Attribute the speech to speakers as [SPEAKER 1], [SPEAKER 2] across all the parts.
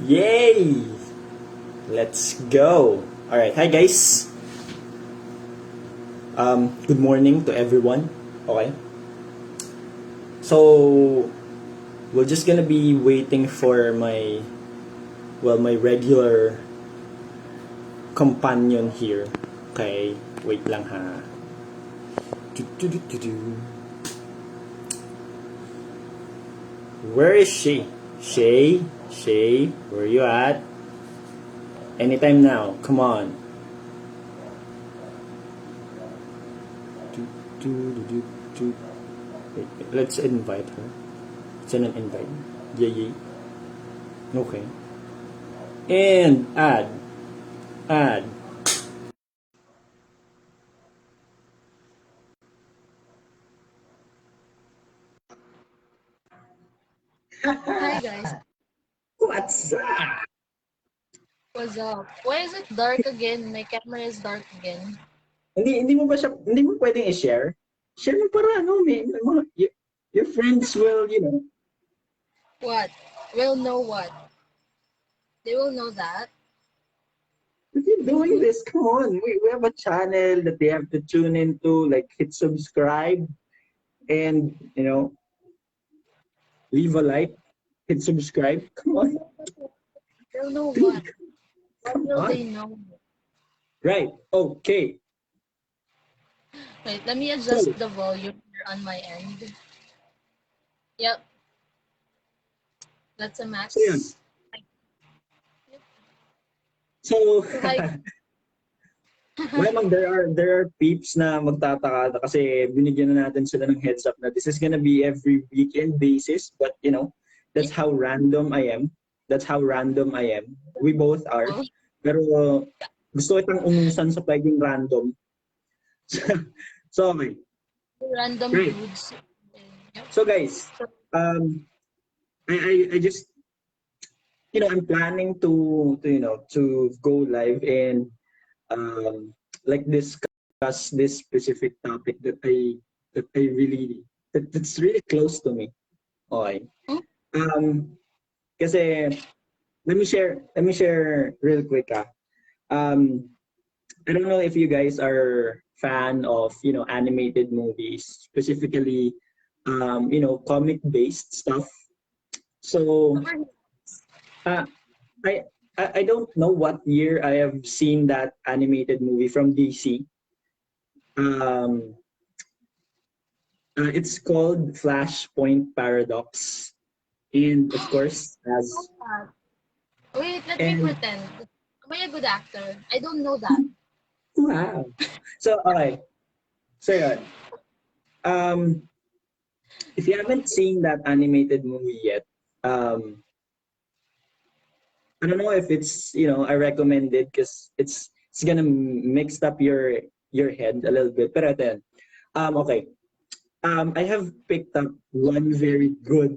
[SPEAKER 1] Yay! Let's go. All right, hi guys. Good morning to everyone. Okay, so we're just gonna be waiting for my regular companion here. Okay, wait lang ha. Do. Where is she? Shay, where you at? Anytime now. Come on. Do, do. Wait, let's invite her. Send an invite. Yay. Okay. And add.
[SPEAKER 2] Hi guys,
[SPEAKER 1] What's up?
[SPEAKER 2] what's up? Why is it dark again? My camera is dark again.
[SPEAKER 1] Hindi mo pwedeng i-share? Share mo para may mga, your friends will,
[SPEAKER 2] What? Will know what? They will know that.
[SPEAKER 1] if you're doing this, come on. We have a channel that they have to tune into, like hit subscribe and, leave a like, hit subscribe. Come on,
[SPEAKER 2] They'll know what?
[SPEAKER 1] dude,
[SPEAKER 2] What
[SPEAKER 1] come
[SPEAKER 2] will
[SPEAKER 1] on.
[SPEAKER 2] they know?
[SPEAKER 1] Right, okay.
[SPEAKER 2] Wait, let me adjust
[SPEAKER 1] So,
[SPEAKER 2] the volume here on my end. Yep, that's a
[SPEAKER 1] so yun.
[SPEAKER 2] max.
[SPEAKER 1] So,
[SPEAKER 2] So hi.
[SPEAKER 1] Malamang there are peeps na magtataka na kasi binigyan na natin sila ng heads up na this is gonna be every weekend basis, but that's how random I am. That's how random I am. We both are. Pero gusto kitang unusan sa pagiging random. So okay.
[SPEAKER 2] Random
[SPEAKER 1] Great.
[SPEAKER 2] dudes. Yep.
[SPEAKER 1] So guys, um I just I'm planning to go live and um, like discuss this specific topic that I really that's really close to me. Okay.
[SPEAKER 2] Hmm?
[SPEAKER 1] Um, kasi let me share real quick. Um, I don't know if you guys are fan of animated movies, specifically comic based stuff. So uh, I I don't know what year I have seen that animated movie from DC. Um, it's called Flashpoint Paradox, and of course, as
[SPEAKER 2] Wait, let me
[SPEAKER 1] and
[SPEAKER 2] pretend. Am I a good actor? I don't know that.
[SPEAKER 1] wow. So okay, so yeah. Um, if you haven't seen that animated movie yet, I don't know if it's I recommend it because it's gonna mix up your head a little bit. But then, okay. I have picked up one very good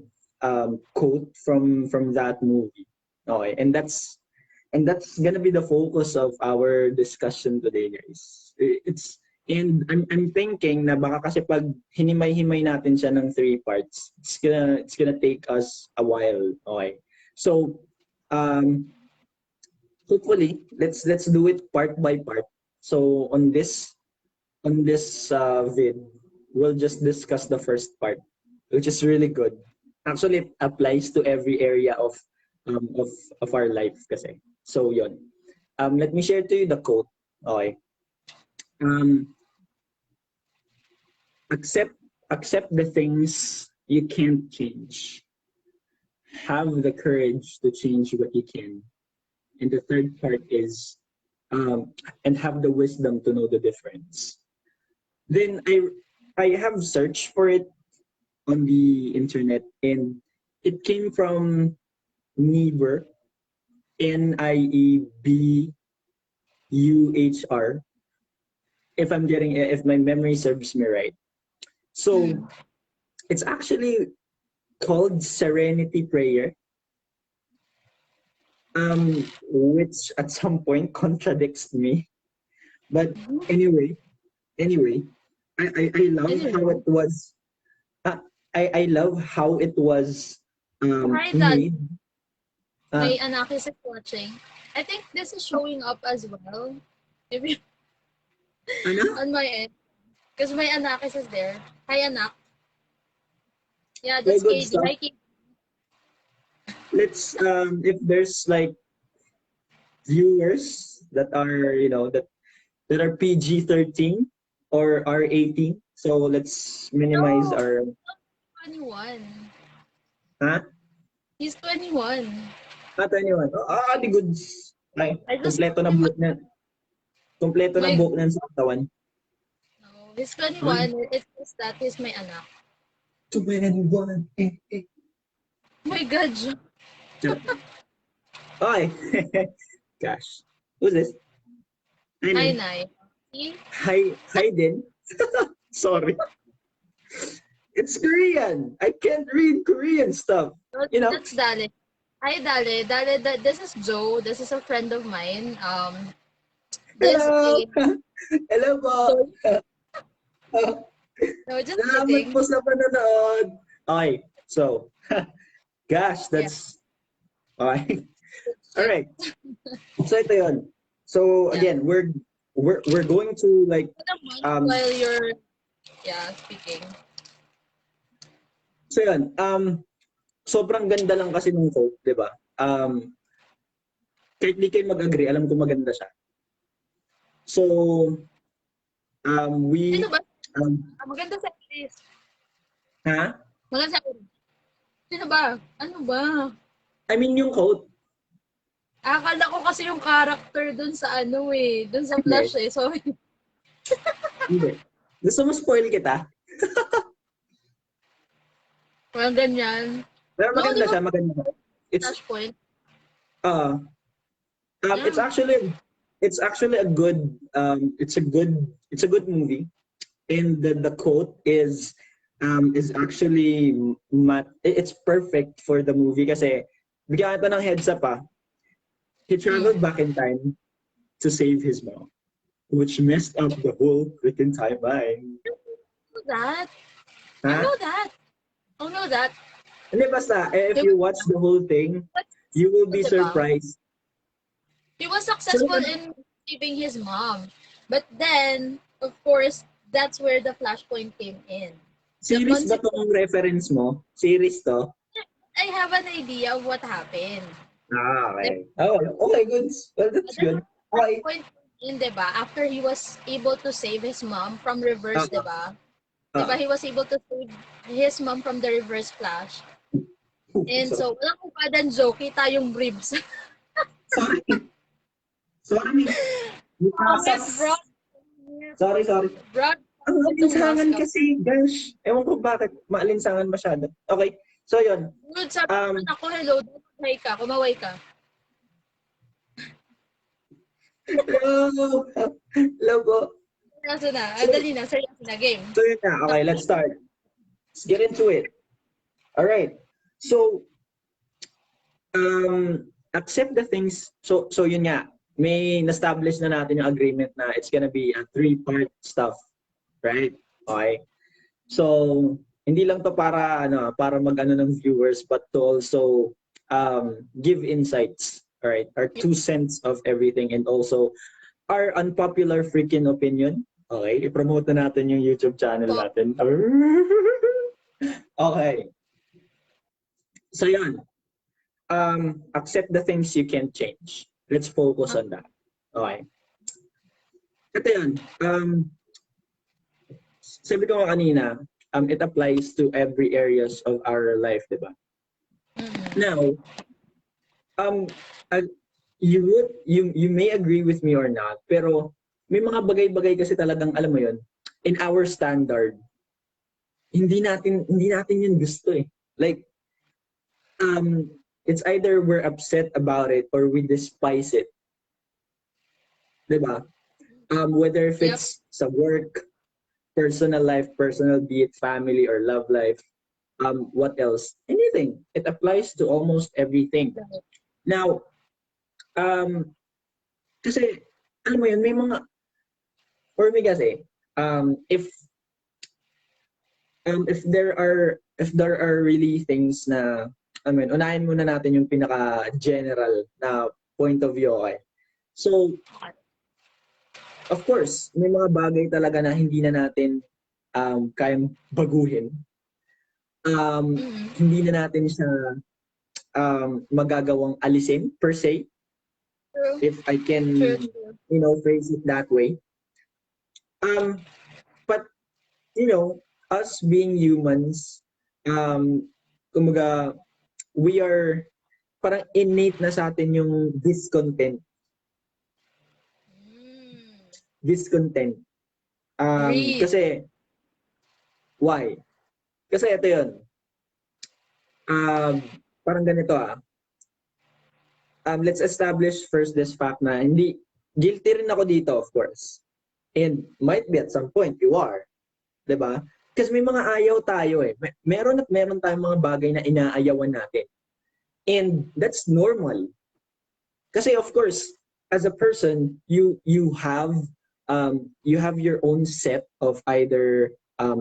[SPEAKER 1] quote from that movie. Okay, and that's gonna be the focus of our discussion today, guys. It's and I'm thinking na baka kasi pag hinimay-himay natin siya ng three parts, it's gonna take us a while. Okay, so um, hopefully let's do it part by part. So on this vid, we'll just discuss the first part, which is really good. Actually, it applies to every area um, of of our life kasi. So yon. Let me share to you the quote. Okay. Um, accept accept the things you can't change. Have the courage to change what you can. And the third part is and have the wisdom to know the difference. Then I have searched for it on the internet, and it came from Niebuhr, Niebuhr, if my memory serves me right.
[SPEAKER 2] Hmm.
[SPEAKER 1] So it's actually called Serenity Prayer, which at some point contradicts me. But anyway, anyway, I love how
[SPEAKER 2] Anyway,
[SPEAKER 1] it was. Uh, I love how it was
[SPEAKER 2] try that.
[SPEAKER 1] made. Ah,
[SPEAKER 2] My anak is watching. I think this is showing up as well. If you,
[SPEAKER 1] ano?
[SPEAKER 2] on my end. Because my anak is there. Hi, anak. Yeah,
[SPEAKER 1] Very
[SPEAKER 2] that's
[SPEAKER 1] good
[SPEAKER 2] KD.
[SPEAKER 1] stuff.
[SPEAKER 2] Hi, KD.
[SPEAKER 1] Let's if there's like viewers that are that are PG-13 or R18, so let's minimize
[SPEAKER 2] No,
[SPEAKER 1] our
[SPEAKER 2] 21.
[SPEAKER 1] huh?
[SPEAKER 2] He's 21.
[SPEAKER 1] 21. The goods. Ay,
[SPEAKER 2] I just
[SPEAKER 1] kompleto na
[SPEAKER 2] told him,
[SPEAKER 1] buhok na. Kompleto na
[SPEAKER 2] my,
[SPEAKER 1] buhok na sa katawan.
[SPEAKER 2] no, he's
[SPEAKER 1] Ay,
[SPEAKER 2] 21. It's just that he's my anak.
[SPEAKER 1] 21.
[SPEAKER 2] Oh my God, Jo.
[SPEAKER 1] Okay. Gosh. Who's this?
[SPEAKER 2] Hi,
[SPEAKER 1] Ano?
[SPEAKER 2] Nay. See?
[SPEAKER 1] Hi din. Sorry. It's Korean. I can't read Korean stuff. You know?
[SPEAKER 2] That's Dale. Hi, Dale. Dale, this is Joe. This is a friend of mine. This
[SPEAKER 1] Hello!
[SPEAKER 2] is
[SPEAKER 1] Hello po!
[SPEAKER 2] Joe. No, just
[SPEAKER 1] Salamat
[SPEAKER 2] kidding.
[SPEAKER 1] po sa panonood! Okay, so, gosh,
[SPEAKER 2] Yeah.
[SPEAKER 1] that's... Okay.
[SPEAKER 2] Shit.
[SPEAKER 1] Alright, so ito yun. So,
[SPEAKER 2] Yeah.
[SPEAKER 1] again, we're going to like,
[SPEAKER 2] Put a month
[SPEAKER 1] um,
[SPEAKER 2] while you're, yeah, speaking.
[SPEAKER 1] so yun, sobrang ganda lang kasi nung quote, di ba? Kahit di kayo mag-agree, alam ko maganda siya. So,
[SPEAKER 2] Sino
[SPEAKER 1] we,
[SPEAKER 2] ba?
[SPEAKER 1] um,
[SPEAKER 2] Maganda sa Iris.
[SPEAKER 1] ha?
[SPEAKER 2] Maganda sa Iris. Sino ba? Ano ba?
[SPEAKER 1] I mean yung quote,
[SPEAKER 2] Akala ko kasi yung character dun sa ano eh. Dun sa
[SPEAKER 1] hindi,
[SPEAKER 2] Flash eh. So,
[SPEAKER 1] hindi. Gusto mo spoil kita?
[SPEAKER 2] walang ganyan.
[SPEAKER 1] Pero
[SPEAKER 2] No, di
[SPEAKER 1] maganda
[SPEAKER 2] ba
[SPEAKER 1] siya, maganda. It's,
[SPEAKER 2] Flashpoint?
[SPEAKER 1] uh, it's
[SPEAKER 2] Yeah.
[SPEAKER 1] actually a good, it's a good movie. And the quote is actually it's perfect for the movie kasi bigyan ito ng heads up he traveled
[SPEAKER 2] Mm.
[SPEAKER 1] back in time to save his mom, which messed up the whole freaking timeline.
[SPEAKER 2] I know that. I
[SPEAKER 1] Ha?
[SPEAKER 2] know that. I know that.
[SPEAKER 1] Hindi basta, if
[SPEAKER 2] He
[SPEAKER 1] you
[SPEAKER 2] was,
[SPEAKER 1] watch the whole thing, you will be
[SPEAKER 2] diba?
[SPEAKER 1] surprised.
[SPEAKER 2] He was
[SPEAKER 1] So,
[SPEAKER 2] successful in saving his mom. But then, of course, that's where the Flashpoint came in. The
[SPEAKER 1] series ba
[SPEAKER 2] consequence,
[SPEAKER 1] tong reference mo? Series to?
[SPEAKER 2] I have an idea of what happened. The,
[SPEAKER 1] Okay. Oh, okay, good. Well, that's
[SPEAKER 2] the
[SPEAKER 1] good. Okay.
[SPEAKER 2] Flashpoint came in, diba? After he was able to save his mom from reverse,
[SPEAKER 1] Uh,
[SPEAKER 2] diba? Diba,
[SPEAKER 1] uh,
[SPEAKER 2] he was able to save his mom from the reverse flash. And
[SPEAKER 1] so,
[SPEAKER 2] so, walang kumpadan joke, tayong ribs.
[SPEAKER 1] sorry. Sorry.
[SPEAKER 2] Bakit, bro?
[SPEAKER 1] Nasas. Sorry.
[SPEAKER 2] Bro,
[SPEAKER 1] Ang
[SPEAKER 2] itong mask
[SPEAKER 1] alinsangan
[SPEAKER 2] up.
[SPEAKER 1] kasi, gosh. Ewan ko bakit maalinsangan masyado. Okay. So, yun.
[SPEAKER 2] Dude, sabi
[SPEAKER 1] Um,
[SPEAKER 2] naman ako, hello, kumaway ka, kumaway ka.
[SPEAKER 1] hello. Hello po.
[SPEAKER 2] Seryoso na,
[SPEAKER 1] So,
[SPEAKER 2] dali na, seryoso na, game.
[SPEAKER 1] so yun na. Okay, let's start. Let's get into it. All right. So, accept the things. So yun nga. May na-establish na natin yung agreement na it's gonna be a three-part stuff. Right? Okay. So, hindi lang to para mag-ano ng viewers, but to also give insights, all right? Our 2 cents of everything, and also our unpopular freaking opinion. Okay, i-promote na natin yung YouTube channel natin. Okay. So yan. Accept the things you can't change. Let's focus on that. Okay. Ito yan. Sabi ko nga kanina, it applies to every areas of our life, di ba? Now, you may agree with me or not, pero may mga bagay-bagay kasi talagang alam mo yon, in our standard, hindi natin yun gusto eh. Like, it's either we're upset about it or we despise it. Di ba? Whether if it's sa work, personal life, be it family or love life, what else? Anything. It applies to almost everything. Now, kasi, alam mo yun, may mga, for me kasi, if there are really things na unahin muna natin yung pinaka-general na point of view, okay? So, of course, may mga bagay talaga na hindi na natin kayang baguhin. Hindi na natin siya magagawang alisin per se,
[SPEAKER 2] True.
[SPEAKER 1] if I can, phrase it that way. But, us being humans, kumaga, we are, parang innate na sa atin yung discontent. Discontent.
[SPEAKER 2] Read.
[SPEAKER 1] Kasi, why? Kasi ito yun. Parang ganito let's establish first this fact na hindi, guilty rin ako dito, of course. And might be at some point, you are. Diba? Kasi may mga ayaw tayo eh. Meron at meron tayong mga bagay na inaayawan natin. And that's normal. Kasi of course, as a person, you have your own set of either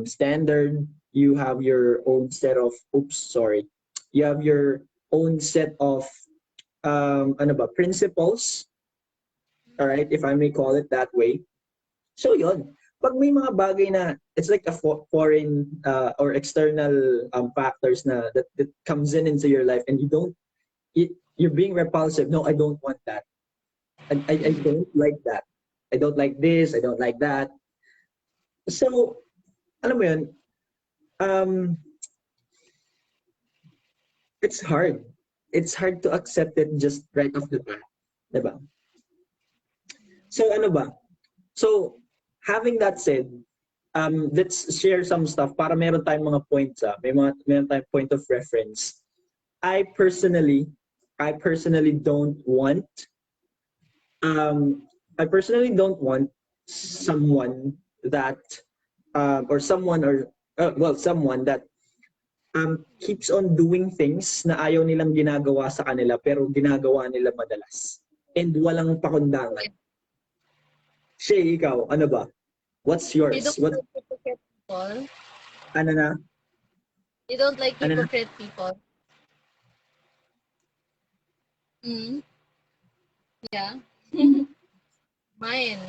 [SPEAKER 1] standard, you have your own set of you have your own set of principles, all right, if I may call it that way. So yun, pag may mga bagay na it's like a foreign or external factors na that comes into your life and you're being repulsive. No, I don't want that. I don't like that. I don't like this, I don't like that. So, alam mo yun, it's hard. It's hard to accept it just right off the bat. Diba? So, ano ba? So, having that said, let's share some stuff para meron tayong mga points. Meron tayong point of reference. I personally don't want someone that someone that keeps on doing things na ayaw nilang ginagawa sa kanila pero ginagawa nila madalas and walang pakundangan. Shay, ikaw, ano ba? What's yours?
[SPEAKER 2] You don't like hypocrite people?
[SPEAKER 1] Ano na?
[SPEAKER 2] You don't like
[SPEAKER 1] Ano na?
[SPEAKER 2] hypocrite people? Yeah. Mine.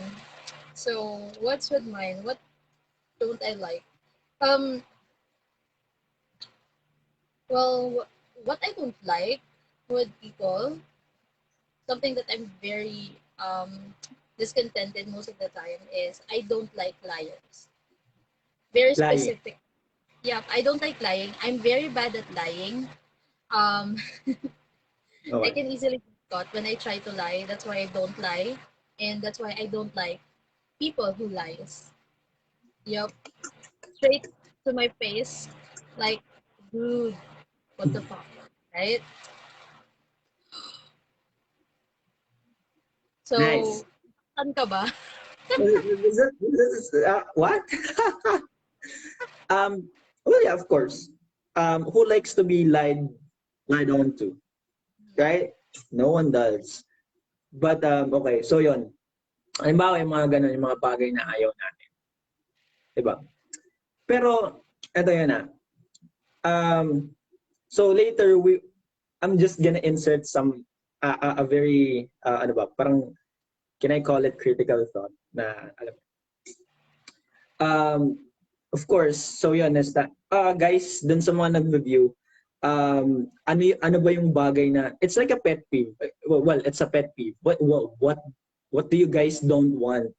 [SPEAKER 2] So, what's with mine? What don't I like? Well, what I don't like with people, something that I'm very discontented most of the time is I don't like liars. Very
[SPEAKER 1] Lying.
[SPEAKER 2] specific. Yeah, I don't like lying. I'm very bad at lying. I
[SPEAKER 1] Okay.
[SPEAKER 2] can easily get caught when I try to lie. That's why I don't lie. And that's why I don't like people who lies. Yup. Straight to my face. Like, dude, what the fuck? Right? So,
[SPEAKER 1] Nice.
[SPEAKER 2] saan ka ba?
[SPEAKER 1] What? Well, yeah, of course. Who likes to be lied on to? Right? No one does. But, okay, so yun. Halimbawa yung mga ganun, yung mga bagay na ayaw natin. Diba? Pero, eto yun so later, I'm just gonna insert some, a very, parang, can I call it critical thought na, alam mo. Of course, so yun, is that, guys, dun sa mga nag-review, ano ba yung bagay na, it's like a pet peeve. Well, it's a pet peeve. What do you guys don't want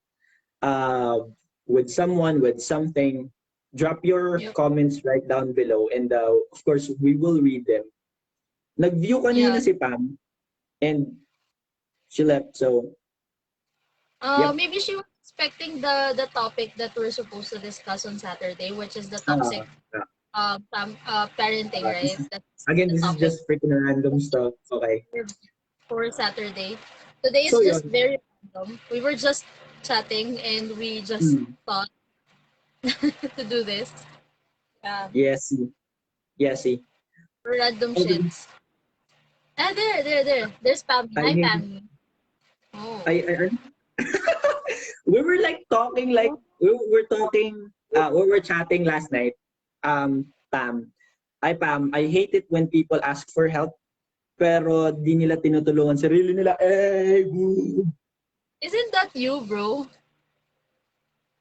[SPEAKER 1] with someone, with something? Drop your comments right down below and of course, we will read them. Nag-view kanina si Pam and she left, so yep.
[SPEAKER 2] Maybe she was expecting the topic that we're supposed to discuss on Saturday, which is the toxic parenting, right? That's
[SPEAKER 1] Again,
[SPEAKER 2] the
[SPEAKER 1] this is
[SPEAKER 2] topic
[SPEAKER 1] just freaking random stuff. Okay.
[SPEAKER 2] for Saturday. Today is
[SPEAKER 1] So
[SPEAKER 2] just
[SPEAKER 1] yun.
[SPEAKER 2] very random. We were just chatting and we just thought to do this.
[SPEAKER 1] Yes.
[SPEAKER 2] Random shits. There. There's Pammy. Hi, Pammy. Oh.
[SPEAKER 1] We were like talking, like we were chatting last night, Pam. Pam, I hate it when people ask for help pero di nila tinutulungan sarili nila. Boo.
[SPEAKER 2] Isn't that you, bro?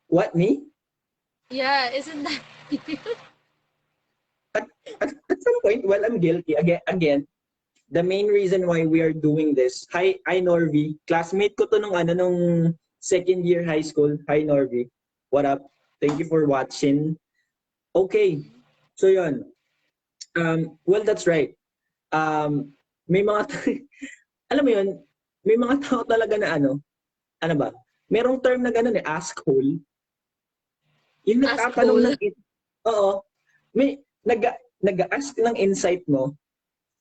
[SPEAKER 1] What, me?
[SPEAKER 2] Yeah, isn't that you?
[SPEAKER 1] At some point, well, I'm guilty. Again, the main reason why we are doing this. Hi Norvi. Classmate ko to nung second year high school. Hi Norvi. What up? Thank you for watching. Okay. So yun. Well, that's right. May mga alam mo yun, may mga tao talaga na ano ba? Merong term na gano'n asshole. Yung nagtatanong
[SPEAKER 2] Asshole.
[SPEAKER 1] oo. May nag-ask ng insight mo.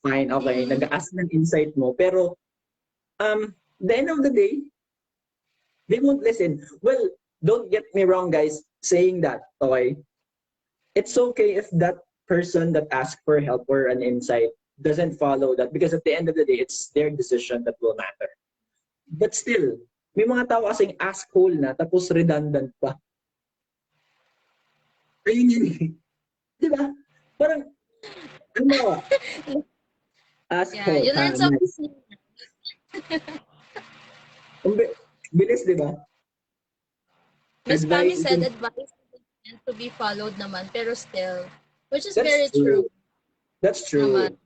[SPEAKER 1] Fine, okay. Nag-ask ng insight mo. Pero, the end of the day, they won't listen. Well, don't get me wrong, guys, saying that, okay? It's okay if that person that asked for help or an insight doesn't follow that because at the end of the day, it's their decision that will matter. But still, may mga tao kasing asshole na tapos redundant pa. Ayun yun eh. Di ba? Parang, ano ba?
[SPEAKER 2] Yeah,
[SPEAKER 1] Asshole.
[SPEAKER 2] you learn something
[SPEAKER 1] Nice.
[SPEAKER 2] new.
[SPEAKER 1] Bilis, di ba?
[SPEAKER 2] Miss Pami
[SPEAKER 1] Advice
[SPEAKER 2] said
[SPEAKER 1] isn't...
[SPEAKER 2] advice is meant to be followed naman, pero still, which is
[SPEAKER 1] That's
[SPEAKER 2] very true
[SPEAKER 1] true. That's
[SPEAKER 2] naman.
[SPEAKER 1] true.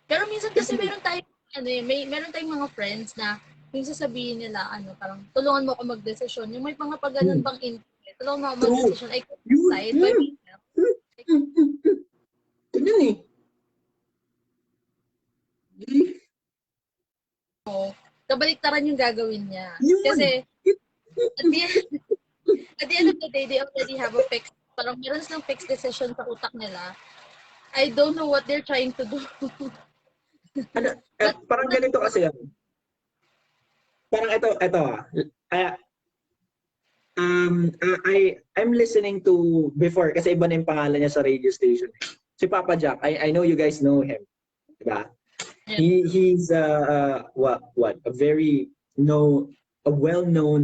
[SPEAKER 2] Pero minsan kasi
[SPEAKER 1] Kasi,
[SPEAKER 2] meron tayong mga friends na yung sasabihin nila, parang, tulungan mo ako mag-desisyon. Yung may mga pag ganun
[SPEAKER 1] hmm,
[SPEAKER 2] pang input, tulungan mo ako
[SPEAKER 1] true.
[SPEAKER 2] mag-desisyon. I can't
[SPEAKER 1] Yun,
[SPEAKER 2] decide by myself.
[SPEAKER 1] Ganyan eh.
[SPEAKER 2] Kabaliktaran yung gagawin niya.
[SPEAKER 1] Yun.
[SPEAKER 2] Kasi, at the, at the end of the day, they already have a fixed, parang meron silang fixed decision sa utak nila. I don't know what they're trying to do. But,
[SPEAKER 1] Parang ganito kasi yan. Parang ito ah. I'm listening to before kasi iba na yung pangalan niya sa radio station. Si Papa Jack, I know you guys know him. Diba?
[SPEAKER 2] yeah.
[SPEAKER 1] He's a very a well-known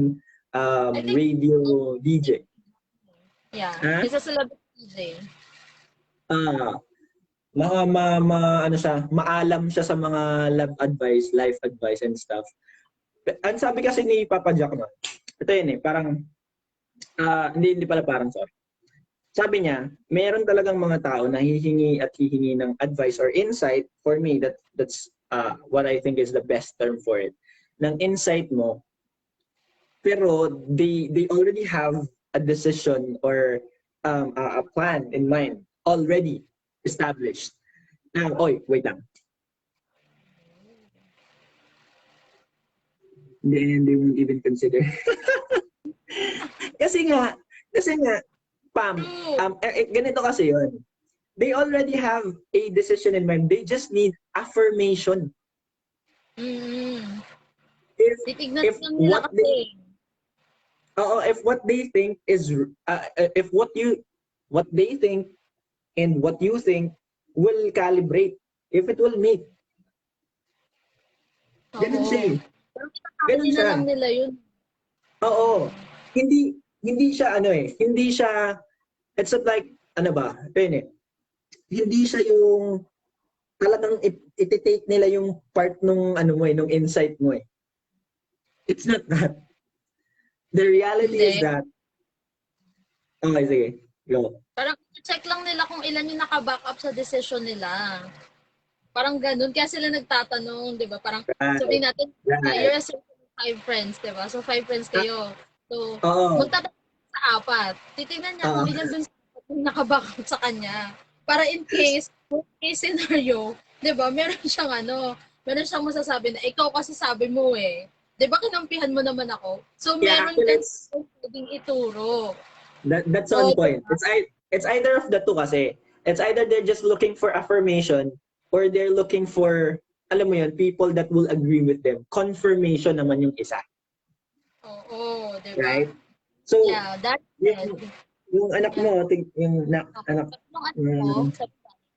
[SPEAKER 2] I think,
[SPEAKER 1] radio DJ.
[SPEAKER 2] yeah,
[SPEAKER 1] Huh?
[SPEAKER 2] he's a celebrity DJ.
[SPEAKER 1] Ah, ano siya, maalam siya sa mga life advice and stuff. Ang sabi kasi ni Papa Jack no, ito yun eh, parang hindi pala parang sorry. Sabi niya, meron talagang mga tao na hihingi ng advice or insight. For me, that's what I think is the best term for it. Ng insight mo, pero they already have a decision or a plan in mind already established. Now, wait lang. They won't even consider. kasi nga, Pam, ganito kasi yun. They already have a decision in mind. They just need affirmation.
[SPEAKER 2] Mm-hmm. Titignan
[SPEAKER 1] If
[SPEAKER 2] lang nila kasi.
[SPEAKER 1] if what they think is if what they think and what you think will calibrate, if it will meet. Ganun siya eh.
[SPEAKER 2] Pero
[SPEAKER 1] Ganun
[SPEAKER 2] na
[SPEAKER 1] siya.
[SPEAKER 2] lang nila yun.
[SPEAKER 1] Oo. Hindi siya hindi siya, it's not like, yun eh. Hindi siya yung talagang iti-take nila yung part nung nung insight mo eh. It's not that. The reality is that, okay, sige, go.
[SPEAKER 2] Parang check lang nila kung ilan yung naka-back up sa decision nila. Parang ganun. Kaya sila nagtatanong, di ba? Parang sabihin natin, you're a circle of 5 friends, di ba? So 5 friends kayo. So, magtatanong sa 4. Titignan niya kung ilan dun sa yung naka-back up sa kanya. Para in case scenario, di ba? Meron siyang masasabi na ikaw kasi sabi mo eh. Di ba kinampihan mo naman ako? So, meron kang pwedeng ituro.
[SPEAKER 1] That's on point. It's either of the two kasi. It's either they're just looking for affirmation or they're looking for, alam mo yun, people that will agree with them. Confirmation naman yung isa.
[SPEAKER 2] Oo, di ba?
[SPEAKER 1] Right? So,
[SPEAKER 2] yeah, that's
[SPEAKER 1] yung anak mo, yung anak,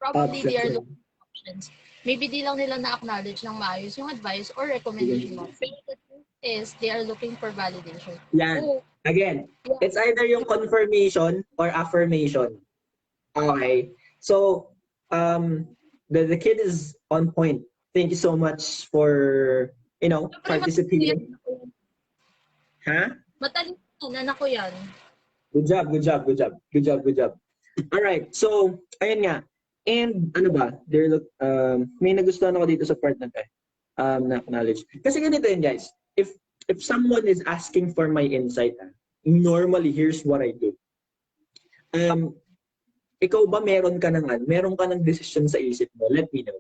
[SPEAKER 2] probably they are looking for options. Maybe di lang nila na-acknowledge ng maayos yung advice or recommendation mo. Pero the truth is, they are looking for validation.
[SPEAKER 1] Yan. Again, it's either yung confirmation or affirmation. Okay. So, the kid is on point. Thank you so much for,
[SPEAKER 2] Siyempre, matalino yan.
[SPEAKER 1] participating. Huh?
[SPEAKER 2] Matalino yan, anak ko yan.
[SPEAKER 1] Good job, good job, good job, good job, good job. All right, so ayun nga. And ano ba? May nagustuhan ako dito sa part na to. Na acknowledge. Kasi ganito yun, guys. If someone is asking for my insight, normally here's what I do. Ikaw ba meron ka ng decision sa isip mo? Let me know.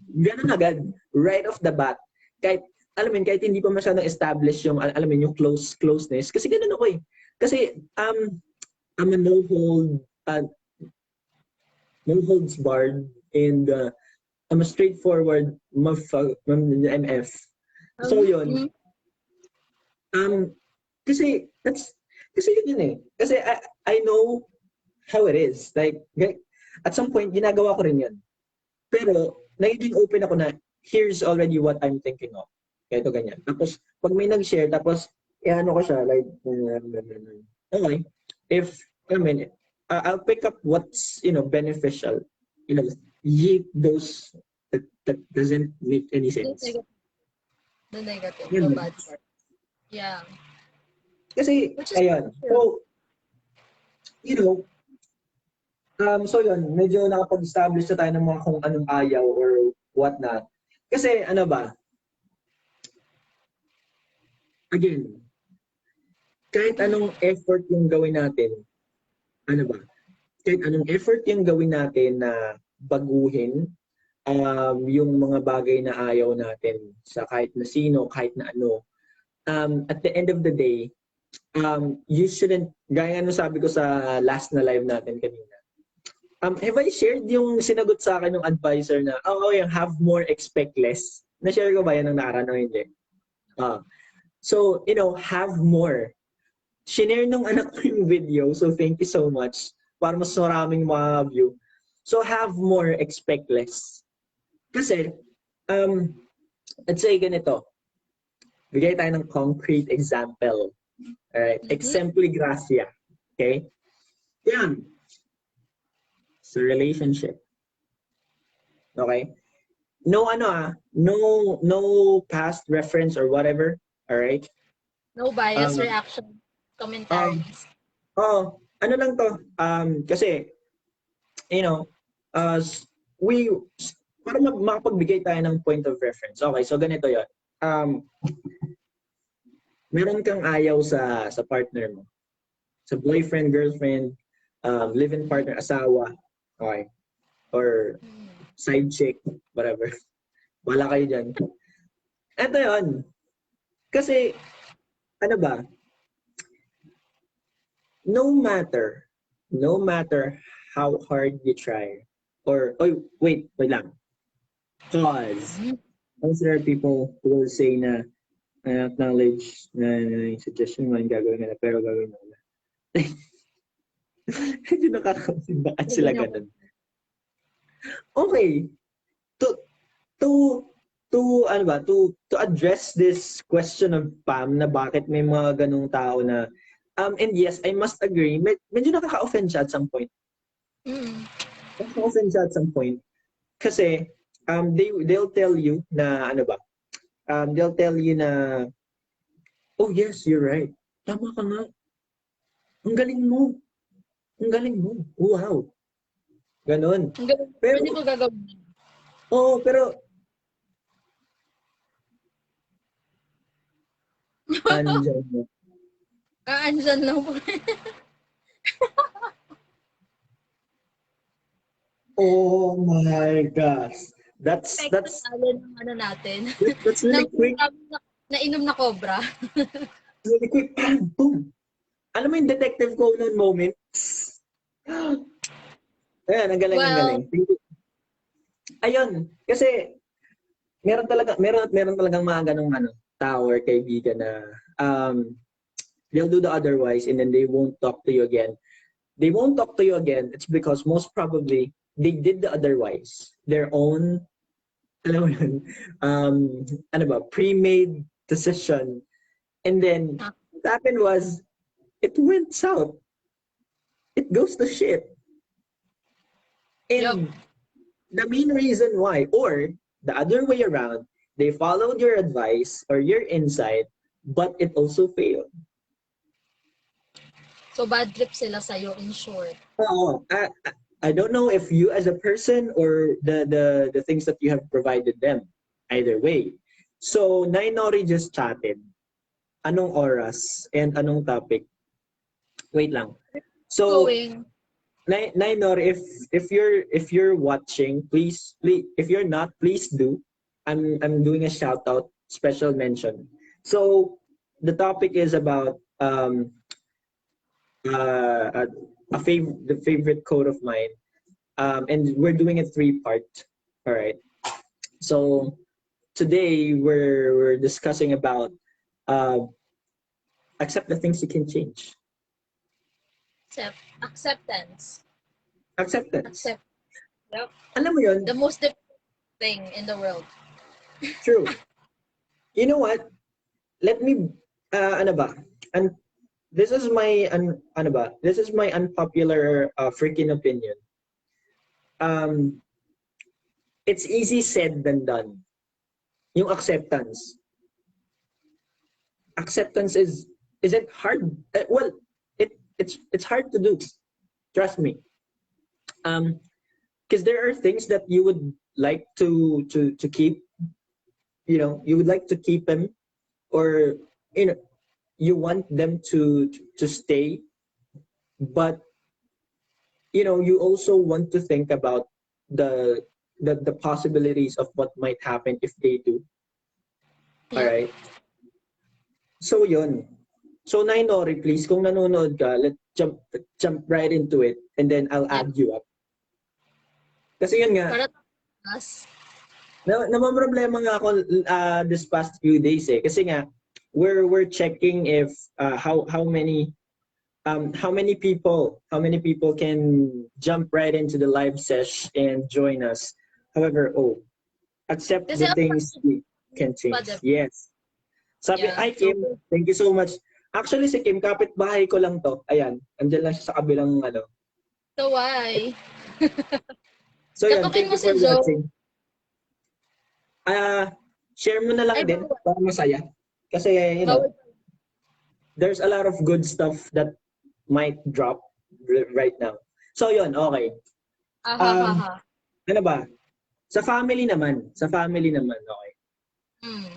[SPEAKER 1] Ganun agad, right off the bat. Kahit kahit hindi pa masyadong establish yung yung closeness kasi ganun ako eh. Kasi I'm a no holds barred, and I'm a straightforward MF. So yun. Kasi yun eh. Kasi I know how it is. Like at some point ginagawa ko rin yun. Pero nagiging open ako na here's already what I'm thinking of. Kaya ito ganyan. Tapos pag may nag-share tapos ano ko siya like okay. If I'll pick up what's beneficial. Yeet those that doesn't make any sense.
[SPEAKER 2] The negative,
[SPEAKER 1] Yun.
[SPEAKER 2] the bad part. Yeah.
[SPEAKER 1] Kasi ayun. So so yun, medyo nakapag-establish na tayo ng mga kung anong ayaw or whatnot. Kasi ano ba? Again, kahit anong effort yung gawin natin, kahit anong effort yung gawin natin na baguhin yung mga bagay na ayaw natin sa kahit na sino, kahit na ano, at the end of the day, you shouldn't, gaya ano sabi ko sa last na live natin kanina, have I shared yung sinagot sa akin yung advisor na, yung have more, expect less? Na-share ko ba yan ng nakaraan o hindi? So, have more. Shinare nung anak ko yung video, so thank you so much. Para mas maraming ma-view. So, have more, expect less. Kasi, let's say ganito. Bigay tayo ng concrete example. Alright? Exempli gracia. Okay? Yan. Sa relationship. Okay? No no past reference or whatever. Alright?
[SPEAKER 2] No bias reaction, commentaries.
[SPEAKER 1] Ano lang to? Kasi, we, para makapagbigay tayo ng point of reference. Okay, so ganito yun. Meron kang ayaw sa partner mo. Sa boyfriend, girlfriend, live-in partner, asawa. Okay. Or side chick, whatever. Wala kayo dyan. Ito yun. Kasi, ano ba? No matter how hard you try, or, wait lang. Pause. Once there are people who will say na, I acknowledge na yung suggestion mo, yung gagawin na, pero gagawin mo na. Hindi nakakasin, bakit sila ganun? Okay. To address this question of Pam na bakit may mga ganung tao na and yes, I must agree, medyo nakaka-offend siya at some point. Nakaka-offend siya at some point. Kasi they'll tell you na they'll tell you na, oh yes, you're right. Tama ka nga. Ang galing mo. Ang galing mo. Wow. Ganon.
[SPEAKER 2] Pero hindi ko gagawin.
[SPEAKER 1] Oo, pero andyan mo.
[SPEAKER 2] Andyan lang po.
[SPEAKER 1] Oh my gosh. That's
[SPEAKER 2] natin.
[SPEAKER 1] That's really quick.
[SPEAKER 2] Nainom na cobra.
[SPEAKER 1] Really quick. Boom. Alam mo yung Detective Conan moment? Ayan, ang galing, ang galing. Ayun, kasi meron talagang mga ganong tao or kaibigan na they'll do the otherwise and then they won't talk to you again. They won't talk to you again. It's because most probably they did the otherwise. Their own, alam mo yun, pre-made decision. And then what happened was, it went south. It goes to shit. And the main reason why, or the other way around, they followed your advice or your insight, but it also failed.
[SPEAKER 2] So bad trip sila sa'yo in short.
[SPEAKER 1] Oo, I don't know if you as a person or the things that you have provided them. Either way. So, Nainori just chatted. Anong oras and anong topic? Wait lang. So,
[SPEAKER 2] Going.
[SPEAKER 1] Nainori, if you're watching, please if you're not, please do. I'm doing a shout out, special mention. So, the topic is about a, the favorite quote of mine. And we're doing it three-part. All right. So today we're discussing about uh, accept the things you can change.
[SPEAKER 2] Acceptance.
[SPEAKER 1] Acceptance.
[SPEAKER 2] Accept. Yep.
[SPEAKER 1] Alam mo yun?
[SPEAKER 2] The most difficult thing in the world.
[SPEAKER 1] True. You know what? Let me ano ba? And this is my ano ba? This is my unpopular freaking opinion. Um, it's easy said than done. Yung acceptance. Acceptance is it hard? Well, it's hard to do. Trust me. Because there are things that you would like to keep. You know, you would like to keep them, or you know, you want them to stay, but you know, you also want to think about the the possibilities of what might happen if they do. All
[SPEAKER 2] Yep.
[SPEAKER 1] right. So yun. So Nainori, please, kung nanonood ka, let's jump right into it, and then I'll
[SPEAKER 2] Yep.
[SPEAKER 1] add you up. Kasi yun nga,
[SPEAKER 2] Para us.
[SPEAKER 1] namamroblema nga ako this past few days eh. Kasi nga, we're checking if how many people can jump right into the live sesh and join us. However, accept
[SPEAKER 2] Kasi
[SPEAKER 1] the things we can change. Yes. Sabi,
[SPEAKER 2] yeah.
[SPEAKER 1] hi Kim, thank you so much. Actually si Kim, kapitbahay ko lang to. Ayan, andyan lang siya sa kabilang ano.
[SPEAKER 2] So why?
[SPEAKER 1] So yun,
[SPEAKER 2] Katukin
[SPEAKER 1] thank
[SPEAKER 2] mo
[SPEAKER 1] you
[SPEAKER 2] si
[SPEAKER 1] for
[SPEAKER 2] Joe.
[SPEAKER 1] watching. Share mo na lang
[SPEAKER 2] Ay,
[SPEAKER 1] din
[SPEAKER 2] bawal.
[SPEAKER 1] para masaya. Kasi, you know,
[SPEAKER 2] Bawal.
[SPEAKER 1] there's a lot of good stuff that might drop right now. So yun, okay. Um,
[SPEAKER 2] Ahahaha.
[SPEAKER 1] ano ba? Sa family naman, okay.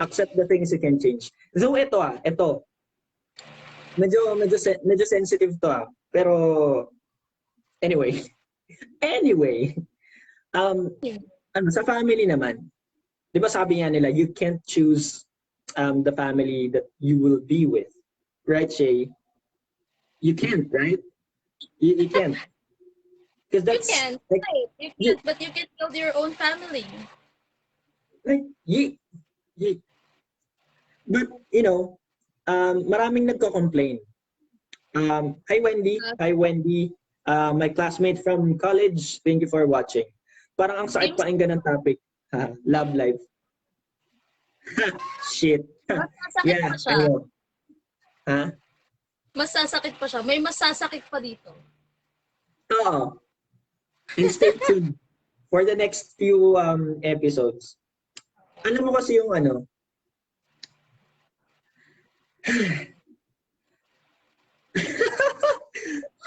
[SPEAKER 1] Accept the things you can change. So ito. Medyo sensitive to Pero anyway, anyway, um, sa family naman, 'di ba sabi nga nila, you can't choose the family that you will be with. Right, Shay? You can't, right? You can't. Because
[SPEAKER 2] You
[SPEAKER 1] that's
[SPEAKER 2] can.
[SPEAKER 1] like
[SPEAKER 2] Right. You
[SPEAKER 1] you,
[SPEAKER 2] can, but you can build your own family.
[SPEAKER 1] like you, but you know, maraming nagko-complain. Hi Wendy.
[SPEAKER 2] Uh,
[SPEAKER 1] Hi Wendy. My classmate from college. Thank you for watching. Parang ang sakit
[SPEAKER 2] James,
[SPEAKER 1] pakinggan ng topic. Love life. Shit.
[SPEAKER 2] mas sasakit
[SPEAKER 1] Yeah,
[SPEAKER 2] pa
[SPEAKER 1] I
[SPEAKER 2] siya.
[SPEAKER 1] know. Ha?
[SPEAKER 2] Mas sasakit pa siya. May mas sasakit pa dito.
[SPEAKER 1] Oo. And stay tuned for the next few episodes. Alam mo kasi yung ano,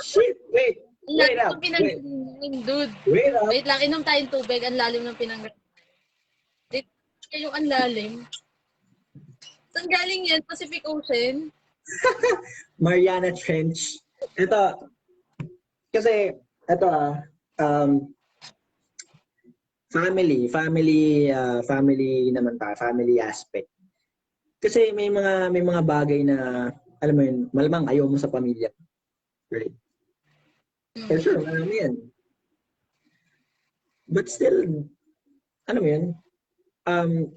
[SPEAKER 1] shit, wait
[SPEAKER 2] Lalim
[SPEAKER 1] up,
[SPEAKER 2] ng pinanggalingan, dude.
[SPEAKER 1] wait up.
[SPEAKER 2] Wait lang, inom tayong tubig. Ang lalim ng pinanggalingan. Dito yung ang lalim. Saan galing yan? Pacific Ocean?
[SPEAKER 1] Mariana Trench. Ito, kasi, ito um, family naman family aspect. Kasi may mga bagay na, alam mo yun, malamang ayaw mo sa pamilya. Right? For sure, marami yan. But still, ano mo yun, um,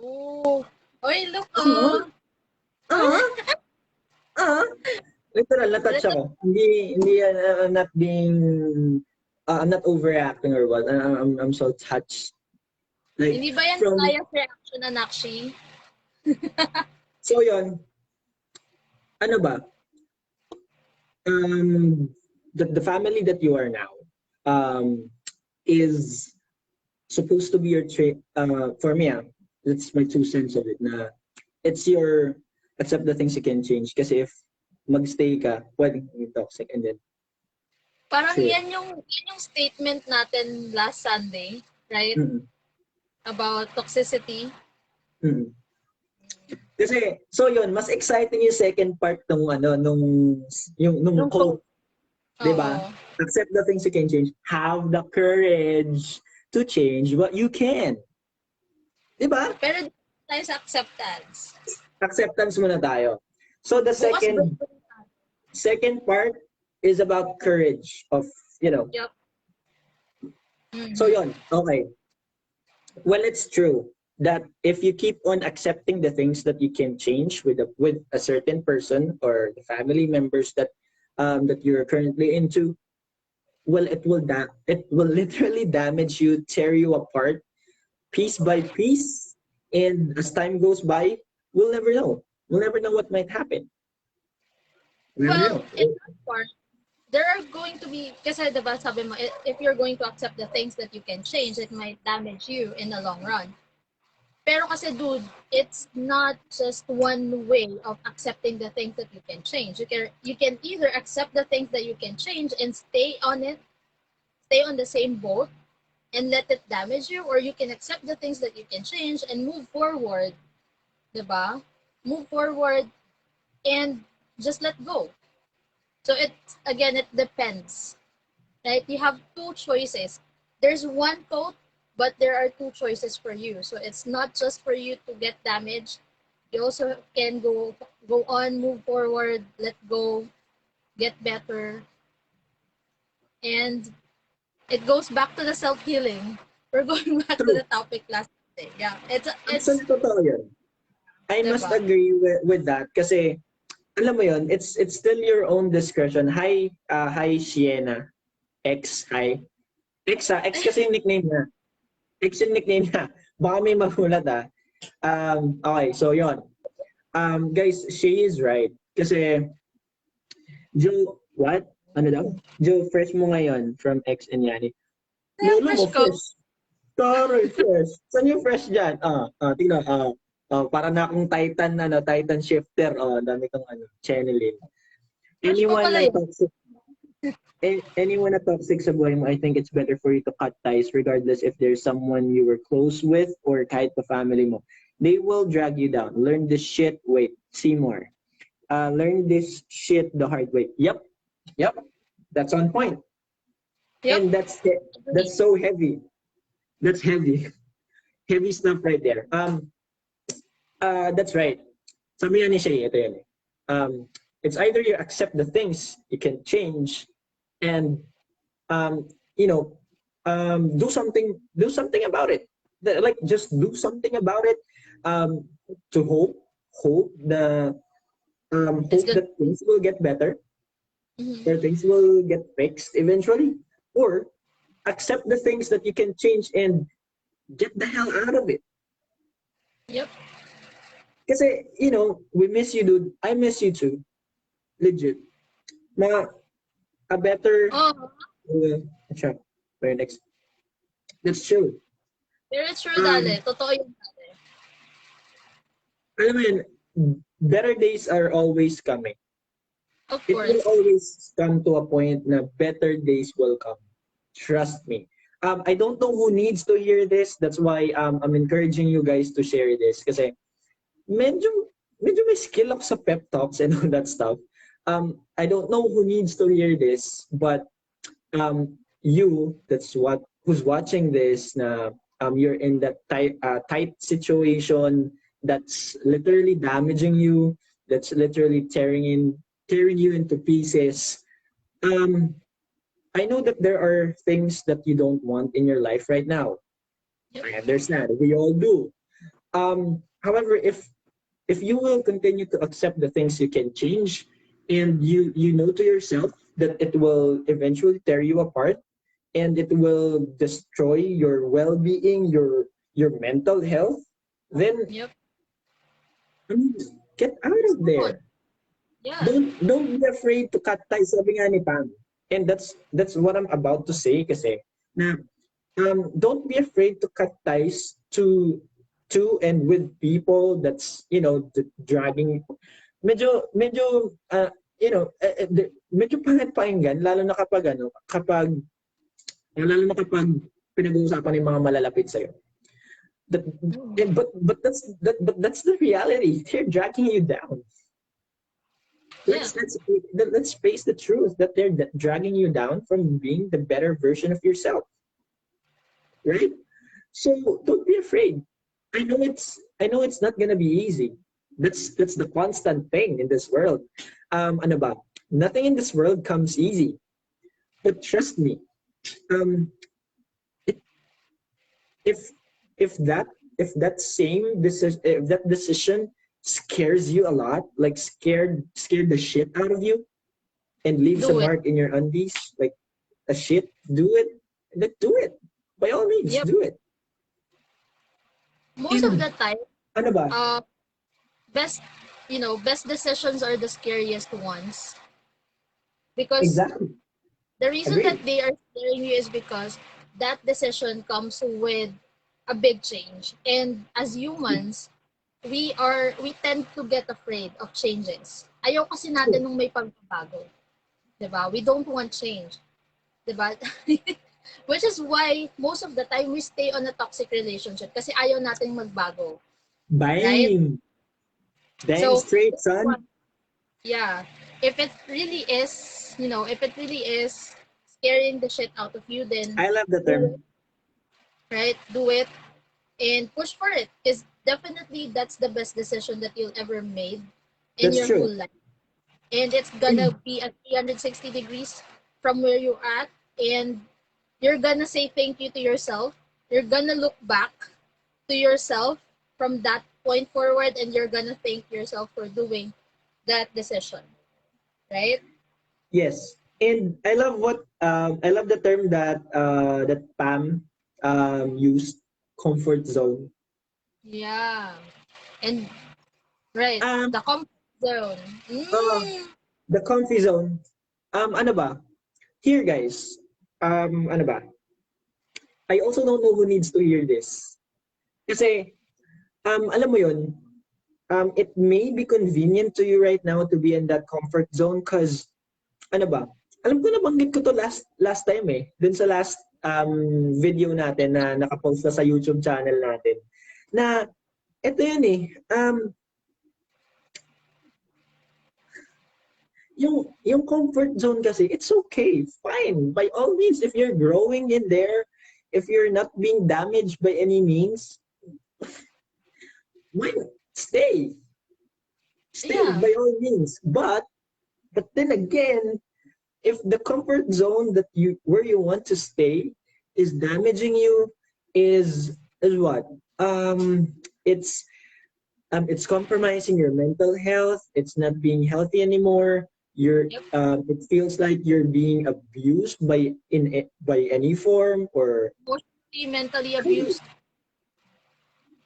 [SPEAKER 2] Oh. Oy, look
[SPEAKER 1] ah, ah, literal, na-touch ako. Hindi, I'm not overreacting or what. I'm so touched. Like,
[SPEAKER 2] Hindi ba yan
[SPEAKER 1] from,
[SPEAKER 2] bias reaction na Nakshi?
[SPEAKER 1] so yun, ano ba, the family that you are now, um, is supposed to be your trait. For me, that's my 2 cents of it. Na it's your accept the things you can change. Kasi if magstay ka, pwedeng maging toxic and then
[SPEAKER 2] Parang
[SPEAKER 1] true.
[SPEAKER 2] yan yung statement natin last Sunday, right?
[SPEAKER 1] Mm-mm.
[SPEAKER 2] About toxicity.
[SPEAKER 1] Mm-mm. Kasi, so yun, mas exciting yung second part nung nung
[SPEAKER 2] Yung
[SPEAKER 1] quote,
[SPEAKER 2] quote.
[SPEAKER 1] 'di ba?
[SPEAKER 2] Oo.
[SPEAKER 1] Accept the things you can change. Have the courage to change what you can. 'Di ba?
[SPEAKER 2] Pero tayo sa acceptance.
[SPEAKER 1] Acceptance muna tayo. So the
[SPEAKER 2] Bukas
[SPEAKER 1] second
[SPEAKER 2] break.
[SPEAKER 1] second part is about courage of, you know.
[SPEAKER 2] Yup.
[SPEAKER 1] So
[SPEAKER 2] Mm-hmm.
[SPEAKER 1] yun, okay. Well, it's true that if you keep on accepting the things that you can change with a certain person or the family members that you're currently into, well, it will literally damage you, tear you apart, piece by piece, and as time goes by, we'll never know. We'll never know what might happen. We'll never
[SPEAKER 2] Well,
[SPEAKER 1] know.
[SPEAKER 2] in that part, there are going to be, kasi diba sabi mo, if you're going to accept the things that you can change, it might damage you in the long run. Pero kasi dude, it's not just one way of accepting the things that you can change. You can either accept the things that you can change and stay on it, stay on the same boat and let it damage you, or you can accept the things that you can change and move forward, diba? Move forward and just let go. So it depends, right? You have two choices. There's one quote, but there are two choices for you. So it's not just for you to get damaged. You also can go on, move forward, let go, get better, and it goes back to the self healing. We're going back to
[SPEAKER 1] True.
[SPEAKER 2] the topic last day. Yeah, it's
[SPEAKER 1] Actually, totoo yun. I must
[SPEAKER 2] diba?
[SPEAKER 1] agree with that kasi alam mo yun, it's still your own discretion. Hi Sienna. X, hi. X kasi yung nickname niya. X yung nickname niya. Baka may magulat okay, so yon. Guys, she is right. Kasi, Joe, what? Ano daw? Joe, fresh mo ngayon from X and Yani.
[SPEAKER 2] Yeah,
[SPEAKER 1] Lolo mo,
[SPEAKER 2] fresh ko.
[SPEAKER 1] fresh. Taray, fresh. Saan yung fresh dyan? Tingnan, para na akong Titan, Titan shifter. Dami kong channeling.
[SPEAKER 2] Fresh ko
[SPEAKER 1] Anyone
[SPEAKER 2] pala
[SPEAKER 1] na
[SPEAKER 2] yun.
[SPEAKER 1] toxic anyone na toxic sa buhay mo, I think it's better for you to cut ties regardless if there's someone you were close with or kahit pa family mo. They will drag you down. Learn this shit. Wait, see more. Learn this shit the hard way. Yep, yep. That's on point.
[SPEAKER 2] Yep.
[SPEAKER 1] And that's so heavy. That's heavy. Heavy stuff right there. That's right. Sabi nga ni Shay, ito yan. It's either you accept the things you can change and um, you know, do something about it. Like just do something about it. To hope the
[SPEAKER 2] It's
[SPEAKER 1] hope
[SPEAKER 2] good.
[SPEAKER 1] that things will get better
[SPEAKER 2] Mhm.
[SPEAKER 1] or things will get fixed eventually, or accept the things that you can change and get the hell out of it.
[SPEAKER 2] Yep.
[SPEAKER 1] Kasi we miss you, dude. I miss you too, legit. Na a better.
[SPEAKER 2] Oh,
[SPEAKER 1] Siya, very next. That's true.
[SPEAKER 2] very true,
[SPEAKER 1] Um,
[SPEAKER 2] dali. Totoo yun, dali.
[SPEAKER 1] alam mo yun, better days are always coming.
[SPEAKER 2] Of
[SPEAKER 1] It will
[SPEAKER 2] course.
[SPEAKER 1] always come to a point na better days will come. Trust me. I don't know who needs to hear this. That's why I'm encouraging you guys to share this. Kasi medyo, medyo may skill ako sa pep talks and all that stuff. I don't know who needs to hear this, but who's watching this na you're in that tight situation that's literally damaging you, that's literally tearing you into pieces. um I know that there are things that you don't want in your life right now.
[SPEAKER 2] Yep.
[SPEAKER 1] I understand, we all do. However, if you will continue to accept the things you can change, and you know to yourself that it will eventually tear you apart and it will destroy your well-being, your mental health, then
[SPEAKER 2] Yep.
[SPEAKER 1] I mean, get out
[SPEAKER 2] Just
[SPEAKER 1] of
[SPEAKER 2] move on.
[SPEAKER 1] there.
[SPEAKER 2] Yeah.
[SPEAKER 1] Don't be afraid to cut ties, sabi nga ni Pam. And that's what I'm about to say kasi na don't be afraid to cut ties and with people that's dragging medyo medyo pangit pakinggan lalo na kapag pinag-uusapan ng mga malalapit sa that
[SPEAKER 2] Mm.
[SPEAKER 1] but that's the reality. They're dragging you down.
[SPEAKER 2] Yeah.
[SPEAKER 1] Let's face the truth that they're dragging you down from being the better version of yourself, right? So don't be afraid. I know it's not gonna be easy. That's the constant thing in this world. Ano ba? Nothing in this world comes easy. But trust me, um, it, if if that if that decision scares you a lot, like scared the shit out of you, and leaves a
[SPEAKER 2] Do it.
[SPEAKER 1] mark in your undies, like a shit, do it. Like do it. By all means,
[SPEAKER 2] Yep.
[SPEAKER 1] do it.
[SPEAKER 2] Most of
[SPEAKER 1] And
[SPEAKER 2] the time,
[SPEAKER 1] ano ba?
[SPEAKER 2] uh, best best decisions are the scariest ones, because
[SPEAKER 1] Exactly.
[SPEAKER 2] the reason that
[SPEAKER 1] Agree.
[SPEAKER 2] they are scaring you is because that decision comes with a big change. And as humans, we tend to get afraid of changes. Ayaw kasi natin
[SPEAKER 1] True.
[SPEAKER 2] nung may pagbabago. 'Di ba? We don't want change. 'Di ba? Which is why most of the time we stay on a toxic relationship kasi ayaw nating magbago, right?
[SPEAKER 1] Bang. Damn
[SPEAKER 2] So,
[SPEAKER 1] straight, son.
[SPEAKER 2] yeah, if it really is, if it really is scaring the shit out of you, then
[SPEAKER 1] I love the
[SPEAKER 2] do it,
[SPEAKER 1] term.
[SPEAKER 2] right? Do it and push for it. Because definitely that's the best decision that you'll ever made in
[SPEAKER 1] That's
[SPEAKER 2] your whole
[SPEAKER 1] true.
[SPEAKER 2] life. And it's gonna
[SPEAKER 1] And
[SPEAKER 2] be at 360 degrees from where you're at. And you're gonna say thank you to yourself. You're gonna look back to yourself from that point forward, and you're gonna thank yourself for doing that decision, right?
[SPEAKER 1] yes. And I love the term that Pam used, comfort zone.
[SPEAKER 2] Yeah. And right,
[SPEAKER 1] Um
[SPEAKER 2] the comfort zone.
[SPEAKER 1] uh
[SPEAKER 2] Mm.
[SPEAKER 1] the comfy zone. Ano ba? Here guys. Ano ba? I also don't know who needs to hear this. Kasi alam mo yun, it may be convenient to you right now to be in that comfort zone because ano ba? Alam ko nabanggit ko to last time eh. Dun sa last video natin na nakapost na sa YouTube channel natin. Na ito yun eh. Yung comfort zone kasi, it's okay. Fine. By all means, if you're growing in there, if you're not being damaged by any means, why not? Stay. Stay
[SPEAKER 2] Yeah.
[SPEAKER 1] by all means. But then again, if the comfort zone that you where you want to stay is damaging you, is what it's it's compromising your mental health. It's not being healthy anymore.
[SPEAKER 2] Yep.
[SPEAKER 1] It feels like you're being abused by any form, or
[SPEAKER 2] Emotionally, mentally
[SPEAKER 1] hey,
[SPEAKER 2] abused.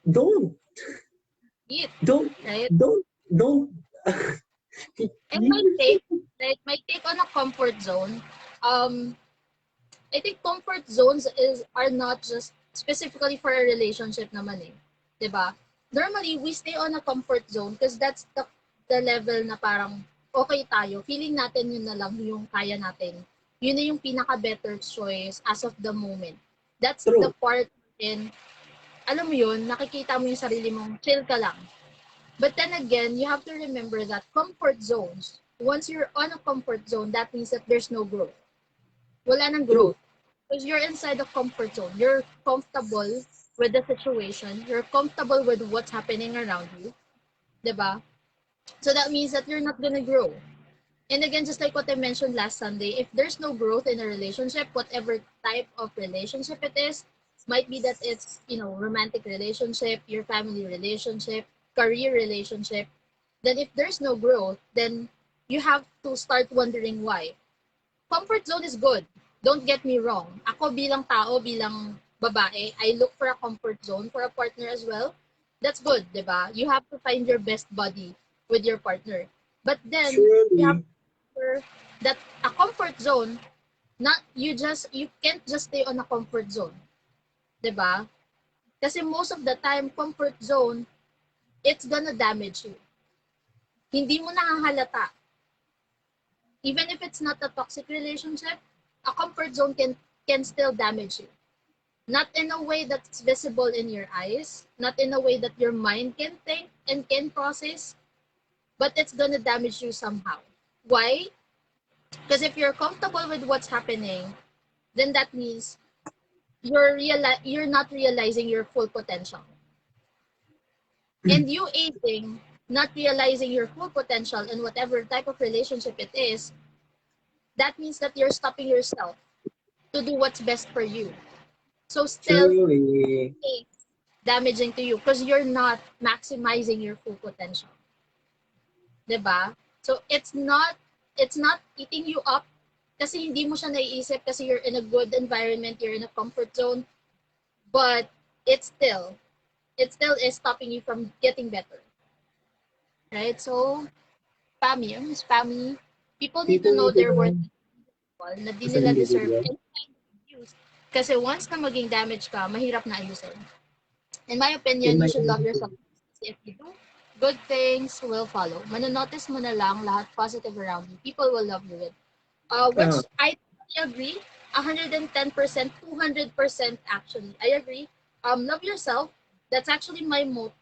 [SPEAKER 1] don't
[SPEAKER 2] It,
[SPEAKER 1] don't
[SPEAKER 2] right?
[SPEAKER 1] don't
[SPEAKER 2] And my take on a comfort zone, um, I think comfort zones are not just specifically for a relationship naman eh. 'Di ba? Normally, we stay on a comfort zone because that's the level na parang okay tayo. Feeling natin yun na lang yung kaya natin. Yun na yung pinaka-better choice as of the moment. That's the
[SPEAKER 1] true.
[SPEAKER 2] part in, alam mo yun, nakikita mo yung sarili mong chill ka lang. But then again, you have to remember that comfort zones, once you're on a comfort zone, that means that there's no growth. Wala nang
[SPEAKER 1] True.
[SPEAKER 2] growth. Because you're inside the comfort zone. You're comfortable with the situation. You're comfortable with what's happening around you. 'Di ba? So that means that you're not gonna grow. And again, just like what I mentioned last Sunday, if there's no growth in a relationship, whatever type of relationship it is, might be that it's, romantic relationship, your family relationship, career relationship, then if there's no growth, then you have to start wondering why. Comfort zone is good. Don't get me wrong. Ako bilang tao, bilang babae, I look for a comfort zone for a partner as well. That's good, 'di ba? You have to find your best buddy with your partner. But then you have
[SPEAKER 1] Truly.
[SPEAKER 2] that a comfort zone, not you can't just stay on a comfort zone. 'Diba? Kasi most of the time, comfort zone, it's gonna damage you. Hindi mo nakahalata. Even if it's not a toxic relationship, a comfort zone can still damage you. Not in a way that's visible in your eyes, not in a way that your mind can think and can process, but it's gonna damage you somehow. Why? Because if you're comfortable with what's happening, then that means you're not realizing your full potential. And you aging, not realizing your full potential in whatever type of relationship it is, that means that you're stopping yourself to do what's best for you. So still
[SPEAKER 1] Truly.
[SPEAKER 2] it's damaging to you because you're not maximizing your full potential. 'Di ba? So it's not eating you up kasi hindi mo siya naiisip kasi you're in a good environment, you're in a comfort zone, but it still is stopping you from getting better. Right? So, spammy, spammy. People need to
[SPEAKER 1] People
[SPEAKER 2] know
[SPEAKER 1] need to
[SPEAKER 2] their worth
[SPEAKER 1] know
[SPEAKER 2] na di
[SPEAKER 1] as an
[SPEAKER 2] nila deserve
[SPEAKER 1] individual.
[SPEAKER 2] any kind of abuse. Kasi once na maging damage ka, mahirap na ayusin. In my
[SPEAKER 1] In
[SPEAKER 2] opinion, you
[SPEAKER 1] my
[SPEAKER 2] should love yourself.
[SPEAKER 1] opinion.
[SPEAKER 2] Kasi if you do, good things will follow. Manonotice mo na lang lahat positive around you. People will love you with.
[SPEAKER 1] Uh,
[SPEAKER 2] Which I totally agree. 110%, 200% actually. I agree. Love yourself. That's actually my motto.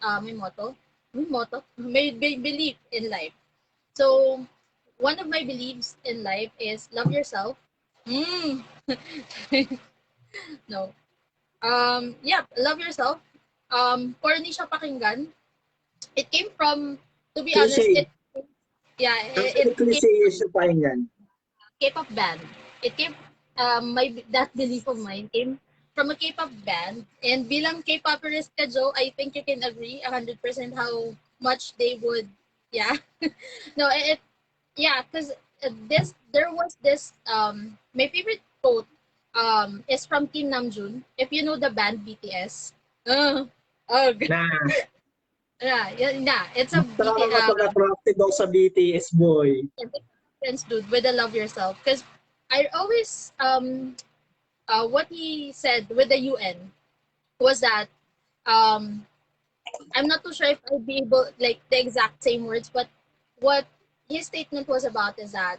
[SPEAKER 2] My motto? My belief in life. So, one of my beliefs in life is love yourself. Mm. No. Yeah, love yourself. Corny siya pakinggan. It came from, to be honest,
[SPEAKER 1] cliche.
[SPEAKER 2] yeah,
[SPEAKER 1] Actually,
[SPEAKER 2] it came
[SPEAKER 1] cliche is siya pakinggan.
[SPEAKER 2] K-pop band. It came, that belief of mine came from a K-pop band. And bilang K-popperist ka, Joe, I think you can agree 100% how much they would, yeah. No, yeah, because there was this, my favorite quote, is from Kim Namjoon. If you know the band BTS. Oh,
[SPEAKER 1] Na,
[SPEAKER 2] yeah, it's a
[SPEAKER 1] saka ka
[SPEAKER 2] BTS,
[SPEAKER 1] mapag-attracted daw sa BTS boy.
[SPEAKER 2] friends, dude, with the love yourself. Because I always, what he said with the UN was that, um, I'm not too sure if I'll be able, like, the exact same words, but what his statement was about is that,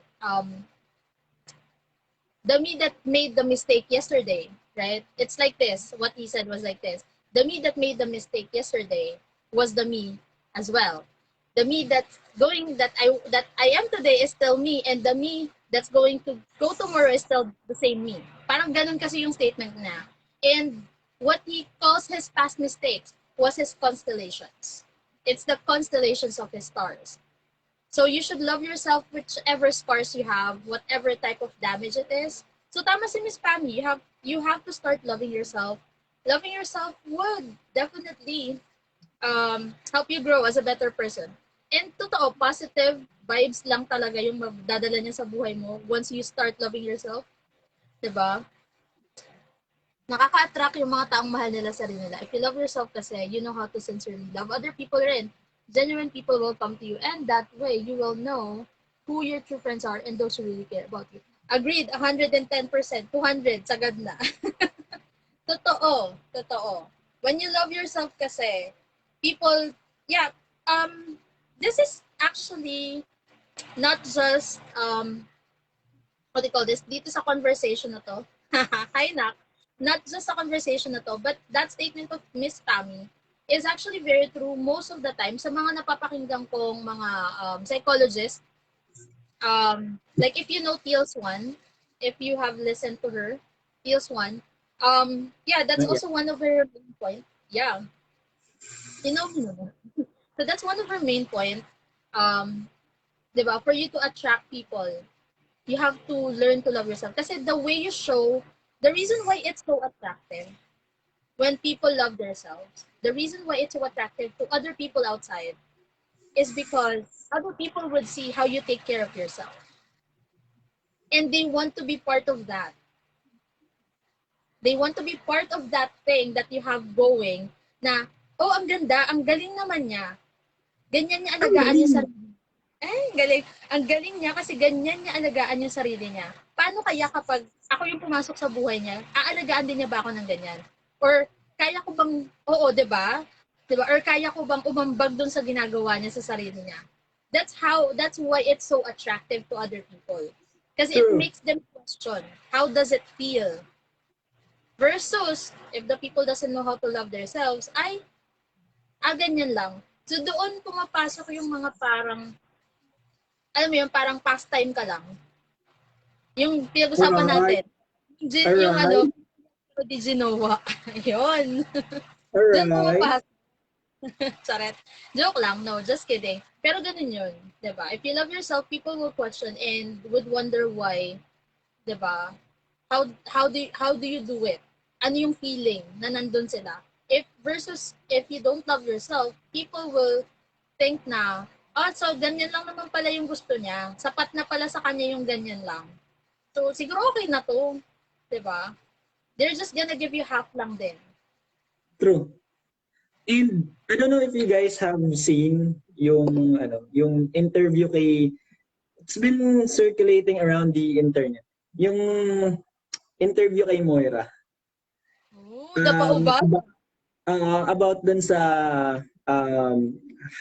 [SPEAKER 2] the me that made the mistake yesterday, right? It's like this. What he said was like this. The me that made the mistake yesterday was the me as well. The me that I am today is still me, and the me that's going to go tomorrow is still the same me. Parang ganun kasi yung statement na. And what he calls his past mistakes was his constellations. It's the constellations of his stars. So you should love yourself whichever scars you have, whatever type of damage it is. So tama si Miss Pammy, you have to start loving yourself. Loving yourself would definitely, help you grow as a better person. And totoo, positive vibes lang talaga yung magdadala niya sa buhay mo once you start loving yourself, 'di ba? Nakaka-attract yung mga taong mahal nila sarili nila. If you love yourself kasi, you know how to sincerely love other people rin. Genuine people will come to you, and that way you will know who your true friends are and those who really care about you. Agreed, 110%, 200, sagad na. Totoo, totoo. When you love yourself kasi, people, yeah, this is actually not just, what do you call this, dito sa conversation na to, hi Nak, not just sa conversation na to, but that statement of Miss Tammy is actually very true most of the time sa mga napapakinggan kong mga, psychologists. Like if you know Pt.1, if you have listened to her, Pt.1, yeah, that's
[SPEAKER 1] Yeah.
[SPEAKER 2] also one of her main point. Yeah, you know, so that's one of her main point. Um, 'Di ba? For you to attract people, you have to learn to love yourself. Kasi the way you show, the reason why it's so attractive when people love themselves, the reason why it's so attractive to other people outside is because other people would see how you take care of yourself. And they want to be part of that. They want to be part of that thing that you have going na, oh, ang ganda, ang galing naman niya. Ganyan niya
[SPEAKER 1] Ang
[SPEAKER 2] alagaan yung
[SPEAKER 1] galing.
[SPEAKER 2] sarili. Galing. Ang galing niya kasi ganyan niya alagaan yung sarili niya. Paano kaya kapag ako yung pumasok sa buhay niya, aalagaan din niya ba ako ng ganyan? Or kaya ko bang, oo, di ba? Or kaya ko bang umambag dun sa ginagawa niya sa sarili niya? That's why it's so attractive to other people. Kasi it
[SPEAKER 1] True.
[SPEAKER 2] makes them question, how does it feel? Versus, if the people doesn't know how to love themselves, ganyan lang. So doon pumapasok yung mga parang, alam mo yun, parang pastime ka lang. Yung pinag-usapan natin.
[SPEAKER 1] Alright.
[SPEAKER 2] Yung ano,
[SPEAKER 1] Alright.
[SPEAKER 2] di Genoa. Yun. Doon
[SPEAKER 1] Alright.
[SPEAKER 2] pumapasok. Charet. Joke lang. No, just kidding. Pero ganun yun. Diba? If you love yourself, people will question and would wonder why. Diba? How do you do it? Ano yung feeling na nandun sila? If you don't love yourself, people will think na, so ganyan lang naman pala yung gusto niya. Sapat na pala sa kanya yung ganyan lang. So, siguro okay na to. Diba? They're just gonna give you half lang din.
[SPEAKER 1] True. And I don't know if you guys have seen yung interview it's been circulating around the internet. Yung interview kay Moira.
[SPEAKER 2] Oh, napauba?
[SPEAKER 1] About dun sa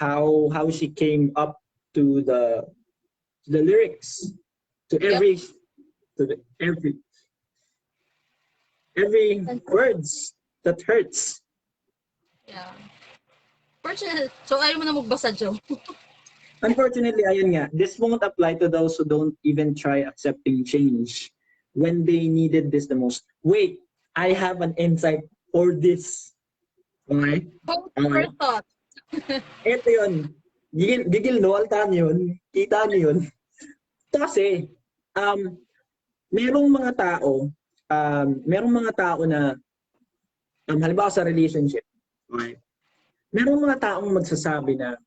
[SPEAKER 1] how she came up to the lyrics to every
[SPEAKER 2] Yep.
[SPEAKER 1] to the, every words that hurts.
[SPEAKER 2] Yeah. Fortunately, so ayaw mo na magbasa, Joe.
[SPEAKER 1] Unfortunately, ayun nga, this won't apply to those who don't even try accepting change when they needed this the most. Wait, I have an insight for this. Okay?
[SPEAKER 2] Hold
[SPEAKER 1] Okay?
[SPEAKER 2] for thought.
[SPEAKER 1] Ito yun. Gigil no, altahan yun. Kita niyo yun. Kasi, merong mga tao na, halimbawa sa relationship, okay? Merong mga taong magsasabi na,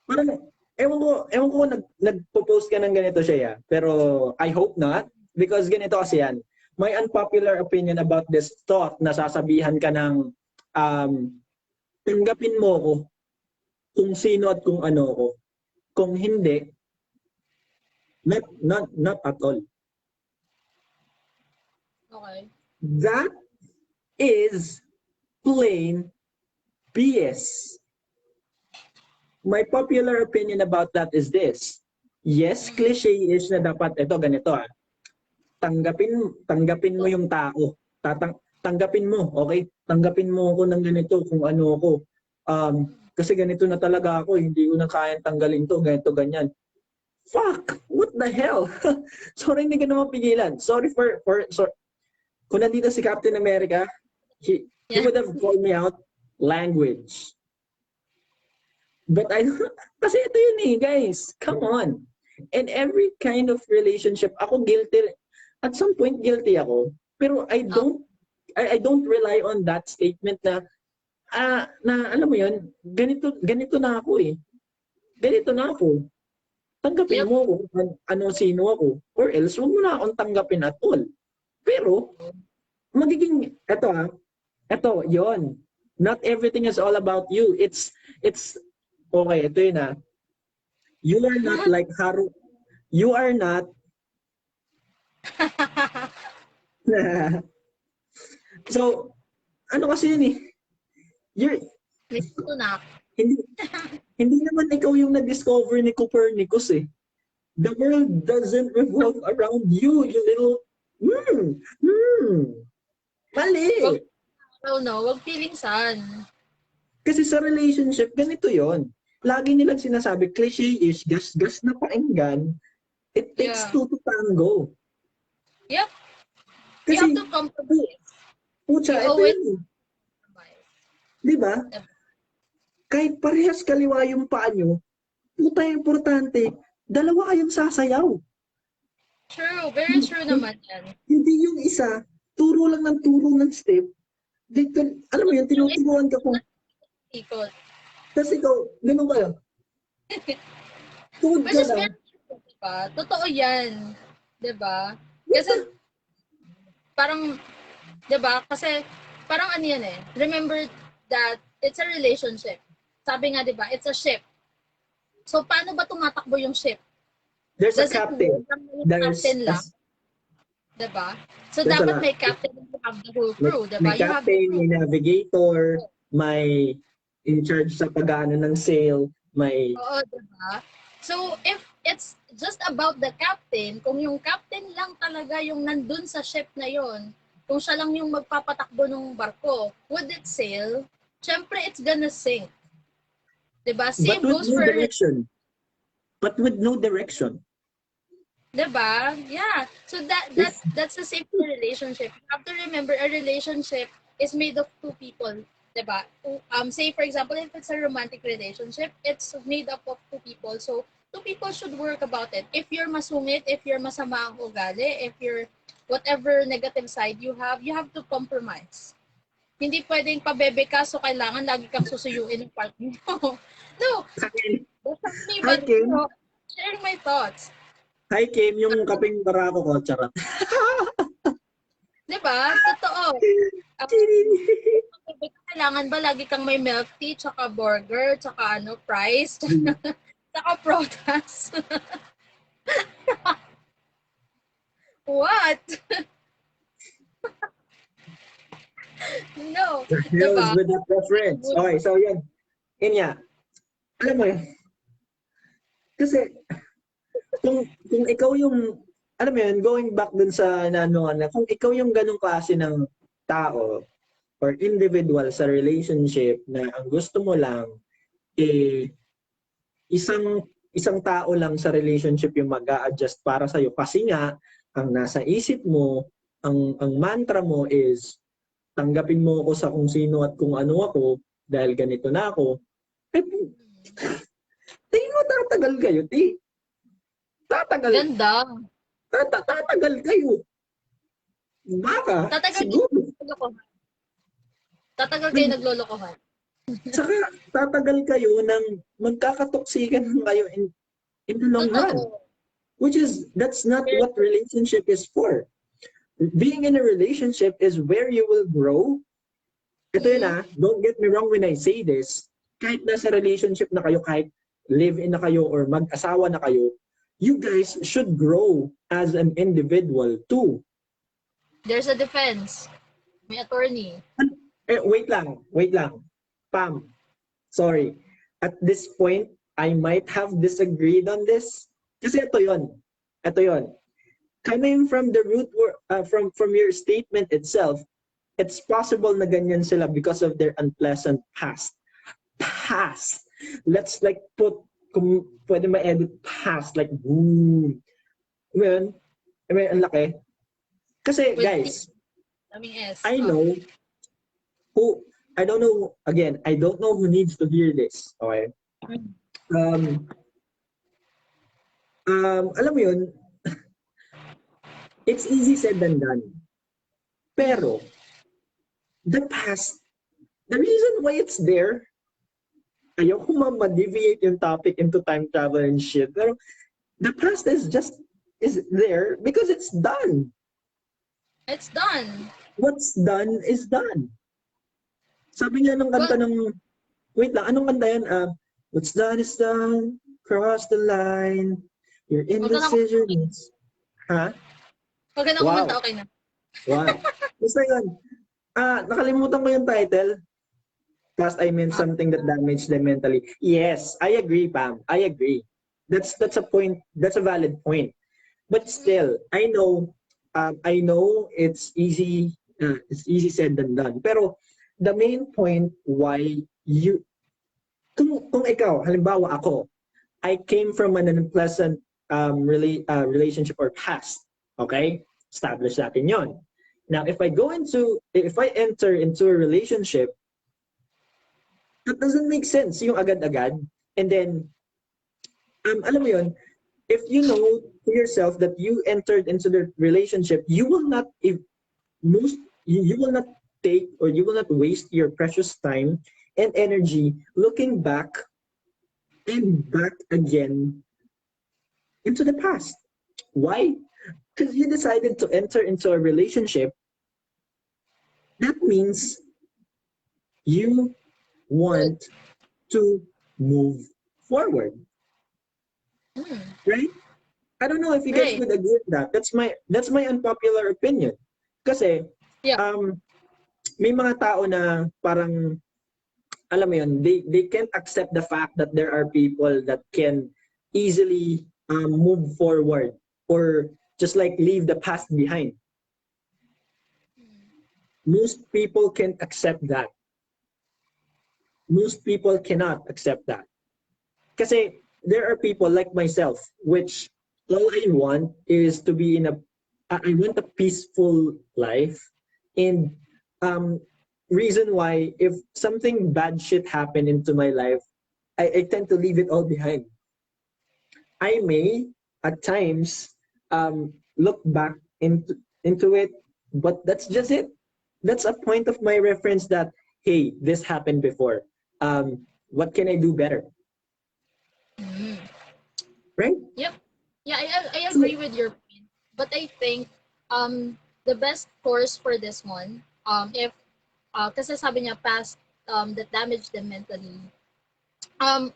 [SPEAKER 1] parang, ewan ko nagpo-post ka ng ganito siya, pero I hope not, because ganito kasi yan. My unpopular opinion about this thought na sasabihan ka ng, tanggapin mo ko kung sino at kung ano ko. Kung hindi, not at all.
[SPEAKER 2] Okay.
[SPEAKER 1] That is plain BS. My popular opinion about that is this. Yes, cliche-ish na dapat ito ganito Tanggapin mo yung tao. Tanggapin mo, okay? Tanggapin mo ako ng ganito kung ano ako. Kasi ganito na talaga ako, hindi ko na kayang tanggalin to, ganito ganyan. Fuck! What the hell? Sorry, hindi ka na mapigilan. Sorry. Kung nandito si Captain America, he would have called me out language. But kasi ito yun guys. Come on. In every kind of relationship, ako guilty. At some point, guilty ako. Pero I don't rely on that statement na alam mo yun, ganito na ako eh. Ganito na ako. Tanggapin mo kung sino ako. Or else, huwag mo na akong tanggapin at all. Pero, magiging, eto, yon. Not everything is all about you. It's okay, ito yun You are not like Haru. You are not. So, ano kasi yun eh. Hindi naman ikaw yung nag-discover ni Copernicus eh. The world doesn't revolve around you, you little. Mali.
[SPEAKER 2] Wag feeling sad.
[SPEAKER 1] Kasi sa relationship, ganito yon. Lagi nilang sinasabi, cliche-ish, gas-gas na painggan, it takes two to tango.
[SPEAKER 2] Yep.
[SPEAKER 1] Kasi,
[SPEAKER 2] you have to compromise.
[SPEAKER 1] Pucha, ito yun. Diba? Kahit parehas kaliwa yung paa nyo, puta importante, dalawa kayong sasayaw.
[SPEAKER 2] True. Very true naman yan.
[SPEAKER 1] Hindi yung isa, turo lang ng step. Dito, alam mo yun, tinuturuan ka kung
[SPEAKER 2] ikot.
[SPEAKER 1] Tapos ikaw, ganun kayo. Tugod ka lang.
[SPEAKER 2] Diba? Totoo yan. Diba? Kasi, parang, diba? Kasi, parang ano yan eh. Remember that it's a relationship. Sabi nga, diba? It's a ship. So, paano ba tumatakbo yung ship?
[SPEAKER 1] There's a captain.
[SPEAKER 2] Captain lang. Diba? So, dapat may captain have the whole
[SPEAKER 1] May,
[SPEAKER 2] crew,
[SPEAKER 1] may
[SPEAKER 2] diba? You have the
[SPEAKER 1] captain,
[SPEAKER 2] crew.
[SPEAKER 1] may navigator, may in charge sa pag-ano ng sail, may...
[SPEAKER 2] Oo, diba? So, if it's just about the captain, kung yung captain lang talaga yung nandun sa ship na yon, kung siya lang yung magpapatakbo ng barko, would it sail? Syempre, it's gonna sink. Diba?
[SPEAKER 1] But
[SPEAKER 2] Same
[SPEAKER 1] with
[SPEAKER 2] goes
[SPEAKER 1] no
[SPEAKER 2] for,
[SPEAKER 1] direction. But with no direction.
[SPEAKER 2] diba? Yeah. So
[SPEAKER 1] If
[SPEAKER 2] that's the same for relationship. You have to remember a relationship is made of two people, diba? Say for example, if it's a romantic relationship, it's made up of two people. So two people should work about it. If you're masungit, if you're masama ang ugali, if you're whatever negative side you have to compromise. Hindi pwedeng pabebe ka, so kailangan lagi kang susuyuin ng partner mo. No, that's not me,
[SPEAKER 1] hi
[SPEAKER 2] but
[SPEAKER 1] Kim,
[SPEAKER 2] sharing my thoughts.
[SPEAKER 1] hi Kim, yung kaping barako ko, charot.
[SPEAKER 2] Di ba? Totoo. Kailangan ba lagi kang may milk tea, tsaka burger, tsaka ano, fries, tsaka protas? What? No.
[SPEAKER 1] The
[SPEAKER 2] Di
[SPEAKER 1] hell is
[SPEAKER 2] ba?
[SPEAKER 1] with that reference? Okay, so yan. Yun nga. Alam mo yun, kasi kung ikaw yung, alam mo yun, going back dun sa naano na, kung ikaw yung ganong klase ng tao or individual sa relationship na ang gusto mo lang eh isang tao lang sa relationship yung mag-a-adjust para sa iyo kasi nga ang nasa isip mo, ang mantra mo is tanggapin mo ako sa kung sino at kung ano ako dahil ganito na ako. Eh, tingin mo tatagal kayo, ti? Tatagal,
[SPEAKER 2] Ganda.
[SPEAKER 1] tatagal kayo. Baka,
[SPEAKER 2] Tatagal kayo
[SPEAKER 1] siguro.
[SPEAKER 2] naglolokohan. Tatagal kayo naglolokohan.
[SPEAKER 1] Saka tatagal kayo ng magkakatoksikan kayo in the long run.
[SPEAKER 2] Totoo.
[SPEAKER 1] Which is, that's not what relationship is for. Being in a relationship is where you will grow. Ito yun don't get me wrong when I say this, kahit nasa relationship na kayo, kahit live-in na kayo or mag-asawa na kayo, you guys should grow as an individual too.
[SPEAKER 2] There's a defense. May attorney.
[SPEAKER 1] Wait lang. Pam, sorry. At this point, I might have disagreed on this. Kasi ito yon. Coming from the root, from your statement itself, it's possible na ganyan sila because of their unpleasant past. Let's like put, kung pwede ma-edit past, like boom. Well, ang laki. Kasi
[SPEAKER 2] With
[SPEAKER 1] guys,
[SPEAKER 2] S.
[SPEAKER 1] I know who, I don't know, again, I don't know who needs to hear this. Okay? Alam mo yun, it's easy said than done. Pero, the past, the reason why it's there, ayoko ma-deviate yung topic into time travel and shit, pero the past is there because it's done.
[SPEAKER 2] It's done.
[SPEAKER 1] What's done is done. Sabi nga ng kanta ng, wait lang, anong kanta yan? What's done is done, cross the line, your indecision is... Ha?
[SPEAKER 2] Huwag ka na kumanta, okay na.
[SPEAKER 1] Wow. Basta yun. Nakalimutan ko yung title. Past I meant something that damaged them mentally. Yes, I agree, Pam. I agree. That's a point. That's a valid point. But still, I know it's easy said than done. Pero the main point why you, kung ikaw, halimbawa ako, I came from an unpleasant relationship or past. Okay? Establish natin yon. Now, if I enter into a relationship, that doesn't make sense yung agad-agad. And then, alam mo yun, if you know to yourself that you entered into the relationship, you will not take or you will not waste your precious time and energy looking back and back again into the past. Why? Because you decided to enter into a relationship. That means you want to move forward. Right? I don't know if you guys would agree with that. That's my unpopular opinion. Kasi
[SPEAKER 2] Yeah.
[SPEAKER 1] May mga tao na parang, alam mo yun, they can't accept the fact that there are people that can easily move forward or just like leave the past behind. Most people can't accept that. Most people cannot accept that. Kasi there are people like myself, which all I want is to be in a, I want a peaceful life. And um, reason why, if something bad shit happened into my life, I tend to leave it all behind. I may at times look back into it, but that's just it. That's a point of my reference that, hey, this happened before. What can I do better?
[SPEAKER 2] Mm.
[SPEAKER 1] Right?
[SPEAKER 2] Yep. Yeah, I
[SPEAKER 1] So,
[SPEAKER 2] agree with your point. But I think the best course for this one, if kasi sabi niya past that damaged them mentally.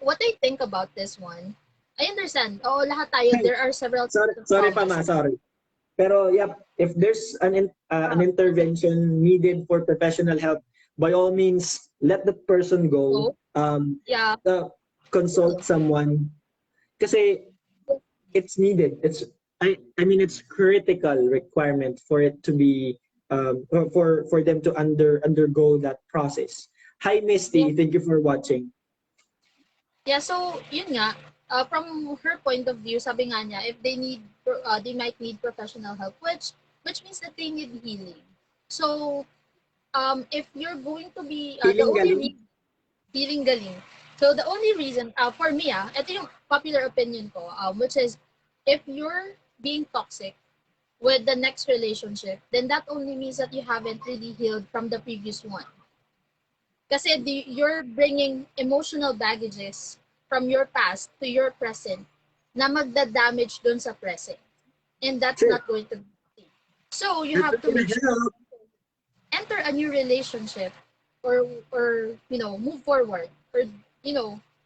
[SPEAKER 2] What I think about this one, I understand. Oh, lahat tayo,
[SPEAKER 1] hey,
[SPEAKER 2] there are several
[SPEAKER 1] sorry,
[SPEAKER 2] types of
[SPEAKER 1] sorry pa
[SPEAKER 2] traumas.
[SPEAKER 1] ma, sorry. Pero yep, if there's an
[SPEAKER 2] Okay.
[SPEAKER 1] intervention needed for professional help, by all means, let the person go.
[SPEAKER 2] So, yeah,
[SPEAKER 1] Consult someone. Kasi it's needed. I mean it's critical requirement for it to be for them to undergo that process. Hi
[SPEAKER 2] yeah,
[SPEAKER 1] Misty, thank you for watching.
[SPEAKER 2] yeah. So, yun nga, from her point of view, sabi nga niya, if they need, they might need professional help, which means that they need healing. So, if you're going to be, the
[SPEAKER 1] Feeling
[SPEAKER 2] only
[SPEAKER 1] galing?
[SPEAKER 2] reason, feeling galing. So, the only reason, for me, ito yung popular opinion ko, which is, if you're being toxic with the next relationship, then that only means that you haven't really healed from the previous one. Kasi you're bringing emotional baggages from your past to your present na magda-damage dun sa present. And that's
[SPEAKER 1] Sure.
[SPEAKER 2] not going to be healthy. So, you
[SPEAKER 1] I'm
[SPEAKER 2] have
[SPEAKER 1] not
[SPEAKER 2] to
[SPEAKER 1] gonna
[SPEAKER 2] make sure
[SPEAKER 1] help.
[SPEAKER 2] enter a new relationship or move forward or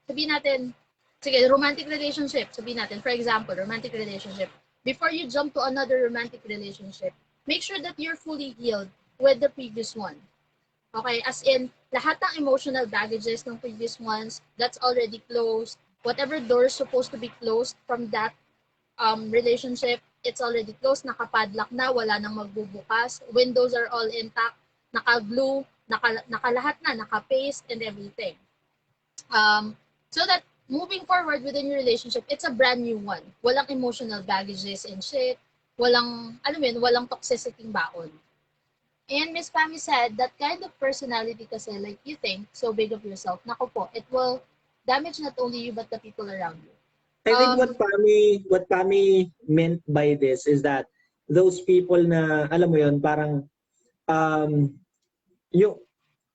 [SPEAKER 2] sabihin natin sige romantic relationship sabihin natin for example romantic relationship before you jump to another romantic relationship make sure that you're fully healed with the previous one. Okay, as in lahat ng emotional baggages ng previous ones that's already closed, whatever doors supposed to be closed from that relationship, it's already closed, nakapadlock na, wala nang magbubukas, windows are all intact, naka-glue, nakalahat na, naka-paste and everything. So that moving forward within your relationship, it's a brand new one. Walang emotional baggages and shit, walang, alam mo yun, walang toxicity baon. And Miss Pami said, that kind of personality kasi, like you think so big of yourself, nako po, it will damage not only you but the people around you.
[SPEAKER 1] I think what Pami meant by this is that those people na alam mo yon parang um yung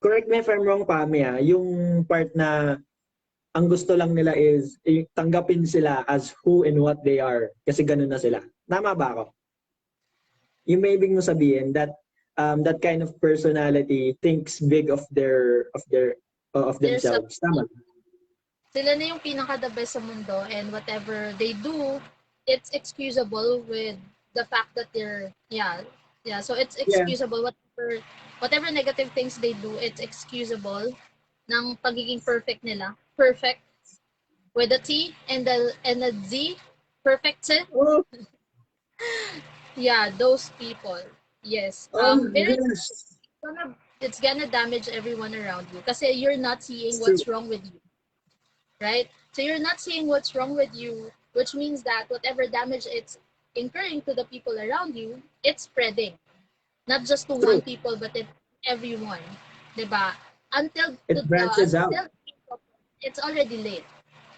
[SPEAKER 1] correct me if I'm wrong Pami yung part na ang gusto lang nila is tanggapin sila as who and what they are kasi ganun na sila. Tama ba ako? Yung may ibig mo sabihin that that kind of personality thinks big of
[SPEAKER 2] There's a
[SPEAKER 1] themselves. Tama.
[SPEAKER 2] sila na yung pinaka-the best sa mundo and whatever they do, it's excusable with the fact that yeah, so it's
[SPEAKER 1] Yeah.
[SPEAKER 2] excusable whatever negative things they do, it's excusable ng pagiging perfect nila. Perfect with a T and a Z, perfect eh?
[SPEAKER 1] Oh,
[SPEAKER 2] Yeah, those people. Yes.
[SPEAKER 1] oh
[SPEAKER 2] Very
[SPEAKER 1] gosh.
[SPEAKER 2] it's gonna damage everyone around you kasi you're not seeing
[SPEAKER 1] It's true.
[SPEAKER 2] what's wrong with you. Right? So you're not seeing what's wrong with you, which means that whatever damage it's incurring to the people around you, it's spreading. Not just to one
[SPEAKER 1] True.
[SPEAKER 2] people, but it everyone. Diba?
[SPEAKER 1] It branches out.
[SPEAKER 2] Until it's already late.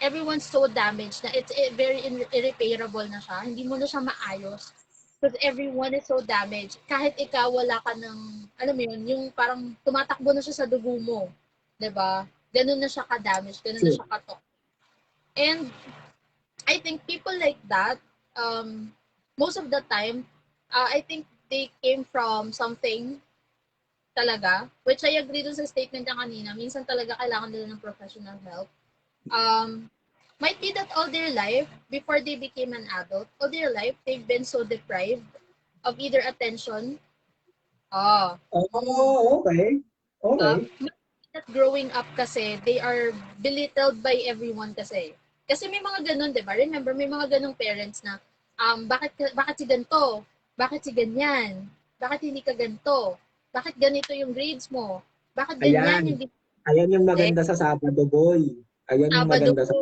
[SPEAKER 2] Everyone's so damaged na it's very irreparable na siya. Hindi mo na siya maayos. Because everyone is so damaged. Kahit ikaw wala ka ng, alam mo yun, yung parang tumatakbo na siya sa dugo mo. 'Di ba? Ganun na siya ka-damage, ganun na
[SPEAKER 1] True.
[SPEAKER 2] siya ka-toxic. And I think people like that, um, most of the time, I think they came from something talaga, which I agree dun sa statement niya kanina. Minsan talaga kailangan nila ng professional help. Um, might be that all their life, before they became an adult, all their life, they've been so deprived of either attention, Oh. Mm.
[SPEAKER 1] Oh, okay.
[SPEAKER 2] Uh,
[SPEAKER 1] Okay.
[SPEAKER 2] that growing up kasi, they are belittled by everyone kasi. Kasi may mga ganun, di ba? Remember, may mga ganung parents na, bakit si ganito? Bakit si ganyan? Bakit hindi ka ganito? Bakit ganito yung grades mo? Bakit ganyan
[SPEAKER 1] Ayan.
[SPEAKER 2] yung
[SPEAKER 1] Ayan yung
[SPEAKER 2] grades?
[SPEAKER 1] maganda sa Sabado, boy. Ayan yung
[SPEAKER 2] Sabado,
[SPEAKER 1] maganda sa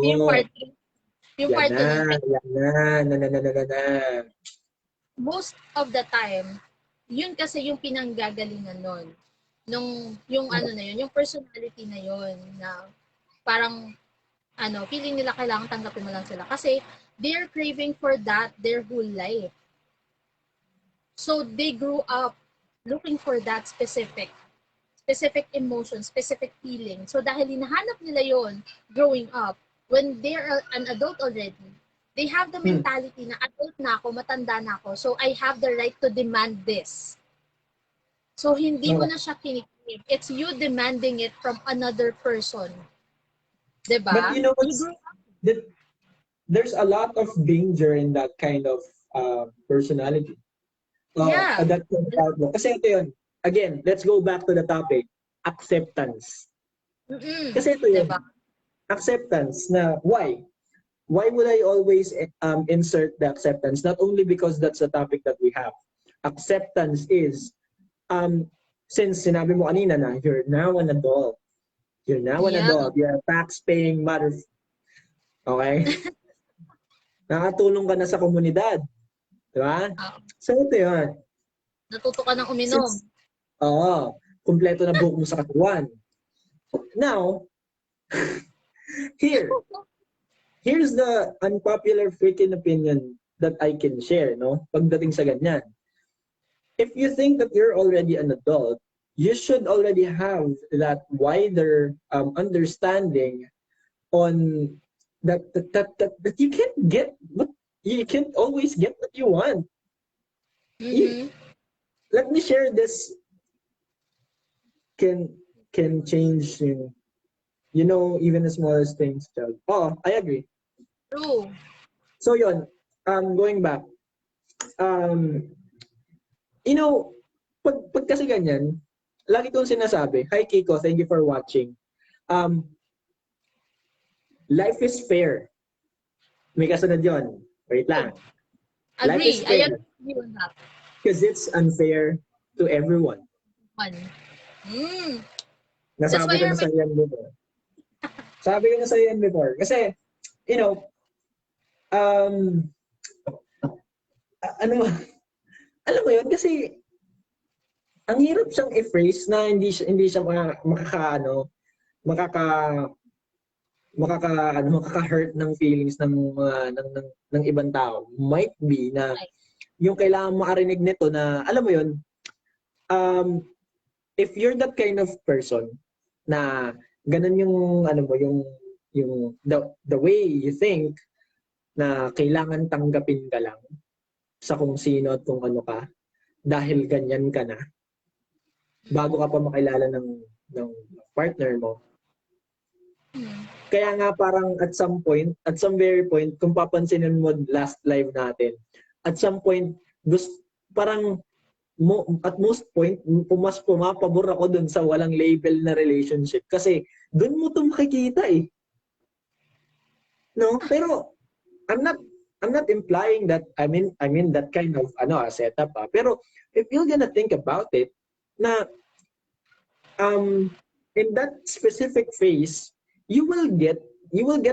[SPEAKER 2] yung part
[SPEAKER 1] Sabado.
[SPEAKER 2] 2. Yung
[SPEAKER 1] Yan
[SPEAKER 2] part
[SPEAKER 1] na.
[SPEAKER 2] 2 nun.
[SPEAKER 1] Yan na. Na.
[SPEAKER 2] Most of the time, yun kasi yung pinanggagalingan nun. Yung ano na yun, yung personality na yun, na parang, feeling nila kailangan tanggapin mo lang sila. Kasi, they're craving for that their whole life. So, they grew up looking for that specific emotion, specific feeling. So, dahil hinahanap nila yon growing up, when they're an adult already, they have the
[SPEAKER 1] Hmm.
[SPEAKER 2] mentality na adult na ako, matanda na ako, so I have the right to demand this. So, hindi mo
[SPEAKER 1] Okay.
[SPEAKER 2] na siya kinikim. It's you demanding it from another person.
[SPEAKER 1] But
[SPEAKER 2] Diba?
[SPEAKER 1] you know
[SPEAKER 2] You
[SPEAKER 1] what's
[SPEAKER 2] grew up.
[SPEAKER 1] that there's a lot of danger in that kind of personality.
[SPEAKER 2] Yeah.
[SPEAKER 1] That kind of outlook. Kasi ito yun. Again, let's go back to the topic. Acceptance.
[SPEAKER 2] Mm-mm.
[SPEAKER 1] Kasi ito yun.
[SPEAKER 2] Diba?
[SPEAKER 1] Acceptance na why? Why would I always insert the acceptance? Not only because that's the topic that we have. Acceptance is, since sinabi mo kanina na you're now an adult. You're now an
[SPEAKER 2] Yeah.
[SPEAKER 1] adult. You're a tax-paying mother. Okay? Nakatulong ka na sa komunidad. Di ba?
[SPEAKER 2] Ah,
[SPEAKER 1] So ito yun.
[SPEAKER 2] natuto ka ng uminom.
[SPEAKER 1] Since, kumpleto na buhok mo sa katawan. Now, here, here's the unpopular freaking opinion that I can share, no? Pagdating sa ganyan. If you think that you're already an adult, you should already have that wider understanding on that you can't get what you can't always get what you want. You,
[SPEAKER 2] Mm-hmm.
[SPEAKER 1] let me share this can can change even the smallest things, child. Oh, I agree.
[SPEAKER 2] True.
[SPEAKER 1] So yon, going back, um, you know, pag kasi ganyan, lagi kong sinasabi, hi Kiko, thank you for watching. Um, Life is fair. May kasunod yon. Wait lang. Life is
[SPEAKER 2] Agree. I
[SPEAKER 1] fair
[SPEAKER 2] agree with you on that
[SPEAKER 1] because it's unfair to everyone.
[SPEAKER 2] one. Mm. That's why
[SPEAKER 1] Nasabi ko
[SPEAKER 2] you're
[SPEAKER 1] na
[SPEAKER 2] my...
[SPEAKER 1] sa yan before. Sabi ko na sa yan before. Kasi, you know, um, ano, alam mo yun, kasi ang hirap siyang i-phrase na hindi siya makaka makaka-hurt ng feelings ng ibang tao. Might be na yung kailangan makarinig nito na alam mo yun, um, if you're that kind of person na ganun yung the way you think na kailangan tanggapin ka lang sa kung sino at kung ano ka dahil ganyan ka na bago ka pa makilala ng partner mo. Kaya nga parang at some very point, kung papansinin mo last live natin, at some point, parang at most point, pumapabor ako dun sa walang label na relationship. Kasi dun mo ito makikita eh. No? Pero I'm not implying that I mean that kind of setup. Pero if you're gonna think about it, na in that specific phase, you will get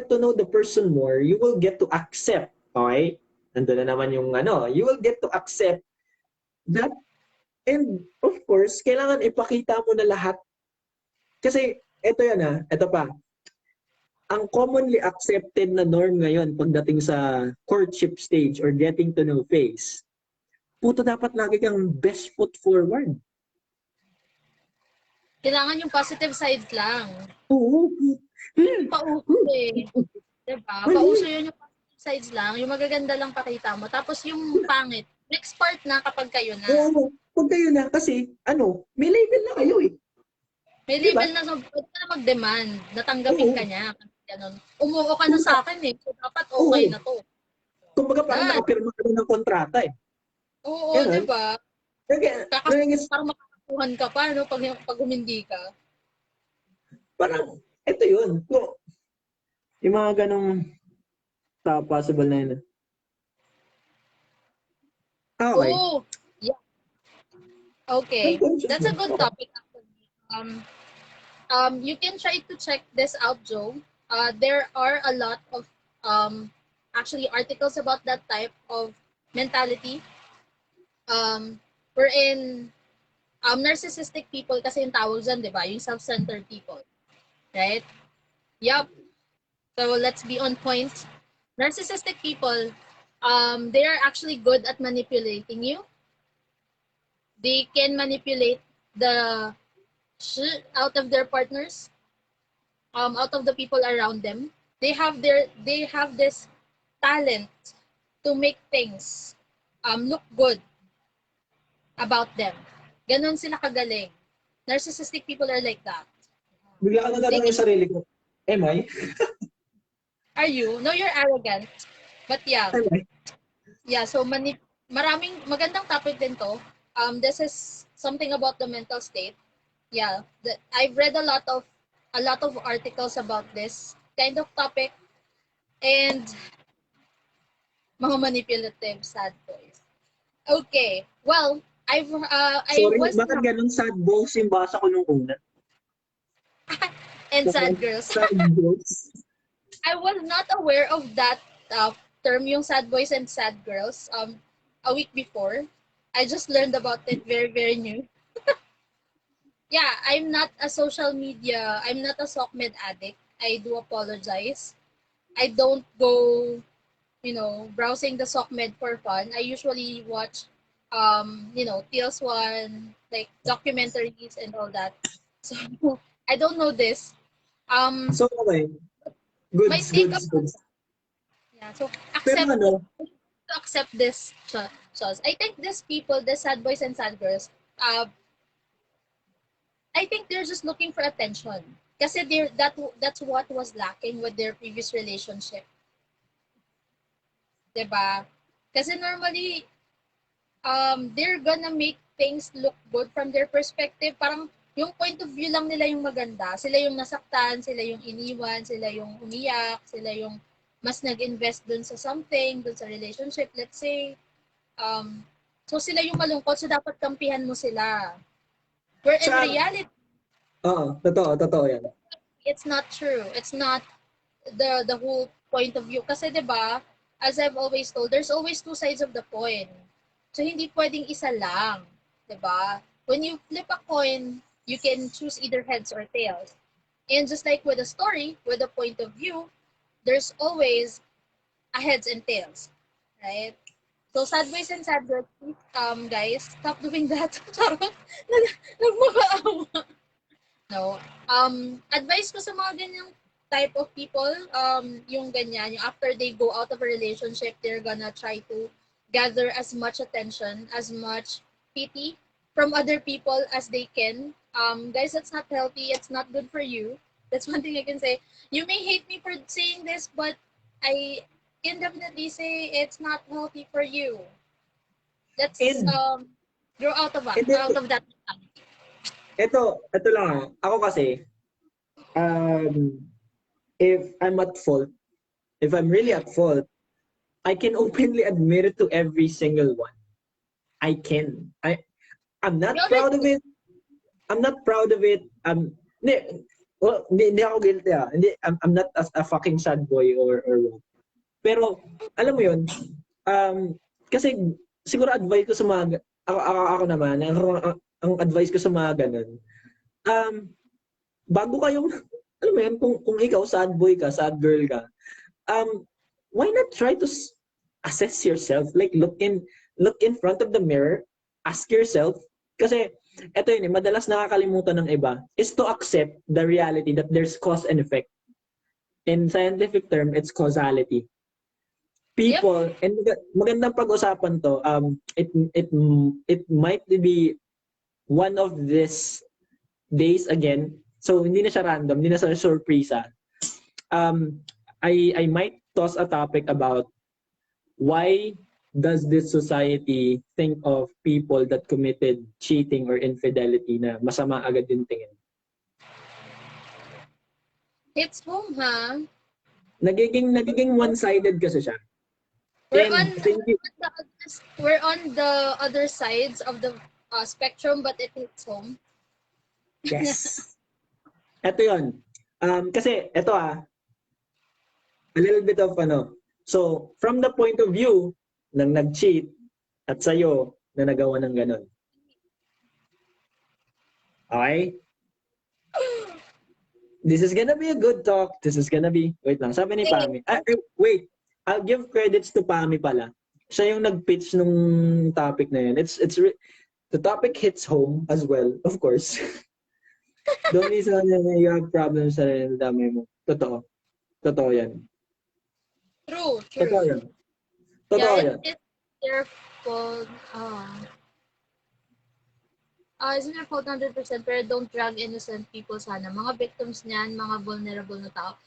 [SPEAKER 1] to know the person more. You will get to accept, okay? Nandun na naman yung you will get to accept that, and of course, kailangan ipakita mo na lahat. Kasi ito pa. Ang commonly accepted na norm ngayon pagdating sa courtship stage or getting to know phase, puto dapat lagi kang best foot forward.
[SPEAKER 2] Kailangan yung positive side lang.
[SPEAKER 1] Oo.
[SPEAKER 2] Pauso eh. Diba? Pauso yun yung positive sides lang. Yung magaganda lang pakita mo. Tapos yung pangit, next part na kapag kayo na.
[SPEAKER 1] Oo. Pag kayo na kasi, may label na kayo eh.
[SPEAKER 2] May
[SPEAKER 1] Diba?
[SPEAKER 2] label na, so pwede ka na mag-demand. Natanggapin
[SPEAKER 1] Oo.
[SPEAKER 2] ka niya. Ganun. Umuo ka na sa akin eh. So dapat
[SPEAKER 1] Oo.
[SPEAKER 2] okay na to.
[SPEAKER 1] Kumbaga parang
[SPEAKER 2] Yan.
[SPEAKER 1] nakapirma ka ng kontrata eh.
[SPEAKER 2] Oo,
[SPEAKER 1] Ganun.
[SPEAKER 2] diba?
[SPEAKER 1] Kaya,
[SPEAKER 2] Parang makakakuhan ka pa, no? Pag humindi ka.
[SPEAKER 1] parang, ito yun. Yung mga ganong possible na yun. Okay.
[SPEAKER 2] Oh, yeah. Okay. That's a good topic, actually. You can try to check this out, Joe. There are a lot of actually articles about that type of mentality. Wherein narcissistic people kasi yung tawag dyan, di ba? Yung self-centered people. Right? Yup. So let's be on point. Narcissistic people, they are actually good at manipulating you. They can manipulate the shit out of their partners, out of the people around them. They have this talent to make things look good about them. Ganon sila kagaling. Narcissistic people are like that.
[SPEAKER 1] Bigla ka nagtanong yung sarili ko, am I?
[SPEAKER 2] Are you? No, you're arrogant. But yeah.
[SPEAKER 1] Am I?
[SPEAKER 2] Yeah, so maraming magandang topic din to. This is something about the mental state. Yeah, I've read a lot of articles about this kind of topic and mga manipulative sad boys. Okay, well, I
[SPEAKER 1] Sorry,
[SPEAKER 2] was
[SPEAKER 1] bakit
[SPEAKER 2] not
[SPEAKER 1] ganun sad boys yung basa ko nung una?
[SPEAKER 2] and sad girls.
[SPEAKER 1] Sad boys.
[SPEAKER 2] I was not aware of that term, yung sad boys and sad girls. A week before, I just learned about it very very new. Yeah, I'm not a social media. I'm not a SOCMED addict. I do apologize. I don't go, browsing the SOCMED for fun. I usually watch, TLS1, like documentaries and all that. So I don't know this.
[SPEAKER 1] So, okay.
[SPEAKER 2] My
[SPEAKER 1] Goods,
[SPEAKER 2] take
[SPEAKER 1] goods,
[SPEAKER 2] about
[SPEAKER 1] goods.
[SPEAKER 2] yeah. So
[SPEAKER 1] Pero ano,
[SPEAKER 2] accept this. Chos. I think these people, the sad boys and sad girls, I think they're just looking for attention. Kasi that's what was lacking with their previous relationship. 'Di ba? Kasi normally they're gonna make things look good from their perspective. Parang yung point of view lang nila yung maganda. Sila yung nasaktan, sila yung iniwan, sila yung umiyak, sila yung mas nag-invest dun sa something, dun sa relationship, let's say. So sila yung malungkot, so dapat kampihan mo sila. Where in
[SPEAKER 1] sa,
[SPEAKER 2] reality,
[SPEAKER 1] totoo yan.
[SPEAKER 2] it's not true. It's not the whole point of view. Kasi 'di ba, as I've always told, there's always two sides of the coin. So hindi pwedeng isa lang, 'di ba? When you flip a coin, you can choose either heads or tails. And just like with a story, with a point of view, there's always a heads and tails, right? So sad boys and sad girls, please, guys, stop doing that. Nagmakaawa. No. Advice ko sa mga ganyang type of people, yung ganyan, yung after they go out of a relationship, they're gonna try to gather as much attention, as much pity from other people as they can. Guys, that's not healthy. It's not good for you. That's one thing I can say. You may hate me for saying this, but I can definitely say it's not healthy for you. Let's
[SPEAKER 1] And,
[SPEAKER 2] grow out of
[SPEAKER 1] and
[SPEAKER 2] out of that.
[SPEAKER 1] ito lang. Ako kasi, um, if I'm at fault, if I'm really at fault, I can openly admit it to every single one. I can. I'm not proud of it. I'm not proud of it. Hindi ako guilty ah. I'm not a fucking sad boy or what. Pero alam mo 'yun, kasi siguro advice ko sa mga ako naman, ang advice ko sa mga ganun. Bago kayong alam mo 'yun, kung ikaw sad boy ka, sad girl ka, why not try to assess yourself? Like look in front of the mirror, ask yourself kasi ito yun, madalas nakakalimutan ng iba is to accept the reality that there's cause and effect. In scientific term, it's causality. People, and magandang pag-usapan to, it might be one of these days again. So hindi na siya random, hindi na siya surpresa. I might toss a topic about why does this society think of people that committed cheating or infidelity na masama agad yung tingin?
[SPEAKER 2] Hits home, ha?
[SPEAKER 1] Nagiging one-sided kasi siya.
[SPEAKER 2] We're
[SPEAKER 1] And
[SPEAKER 2] on
[SPEAKER 1] thinking,
[SPEAKER 2] we're on the other sides of the spectrum, but it hits home.
[SPEAKER 1] yes. Ito yun. Kasi ito a little bit of ano. So, from the point of view ng nag-cheat at sa'yo na nagawa ng ganun. Okay? This is gonna be a good talk. This is gonna be... Wait lang, sabi ni Pami. Wait, I'll give credits to Pami pala. Siya yung nag-pitch nung topic na yun. The topic hits home as well, of course. Don't be so you have problems sa dami mo. Totoo. Totoo yan.
[SPEAKER 2] True.
[SPEAKER 1] Totoo yan. Totoo yan.
[SPEAKER 2] It's their fault. Isn't their fault 100%, pero don't drag innocent people sana. Mga victims niyan, mga vulnerable na tao.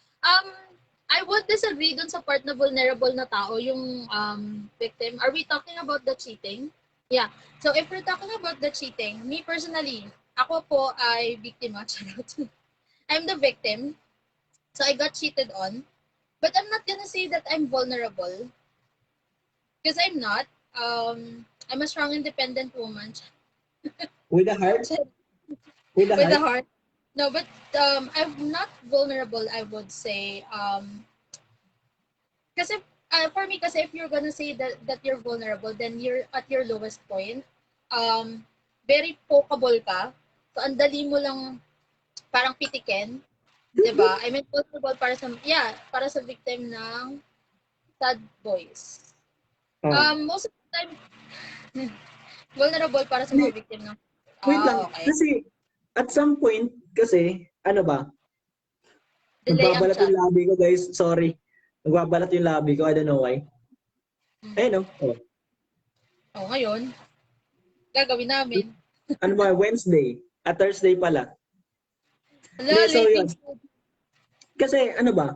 [SPEAKER 2] I would disagree dun sa part na vulnerable na tao, yung victim. Are we talking about the cheating? Yeah. So if we're talking about the cheating, me personally, ako po ay biktima. I'm the victim. So I got cheated on. But I'm not gonna say that I'm vulnerable. Because I'm not. I'm a strong, independent woman.
[SPEAKER 1] With a heart?
[SPEAKER 2] With a heart. No, but I'm not vulnerable, I would say. Kasi for me, kasi if you're gonna say that you're vulnerable, then you're at your lowest point. Very pokeable ka. So, ang dali mo lang parang pitikin. Diba? I mean, vulnerable para sa victim ng sad boys. Most of the time, vulnerable para sa mga victim ng...
[SPEAKER 1] Wait lang.
[SPEAKER 2] Okay.
[SPEAKER 1] Kasi, at some point, kasi, ano ba? Nagbabalat yung labi ko, guys. Sorry. Nagbabalat yung labi ko. I don't know why. Ayun, no?
[SPEAKER 2] Ngayon, gagawin namin.
[SPEAKER 1] Ano ba? Wednesday. At Thursday pala. So, yun. Kasi, ano ba?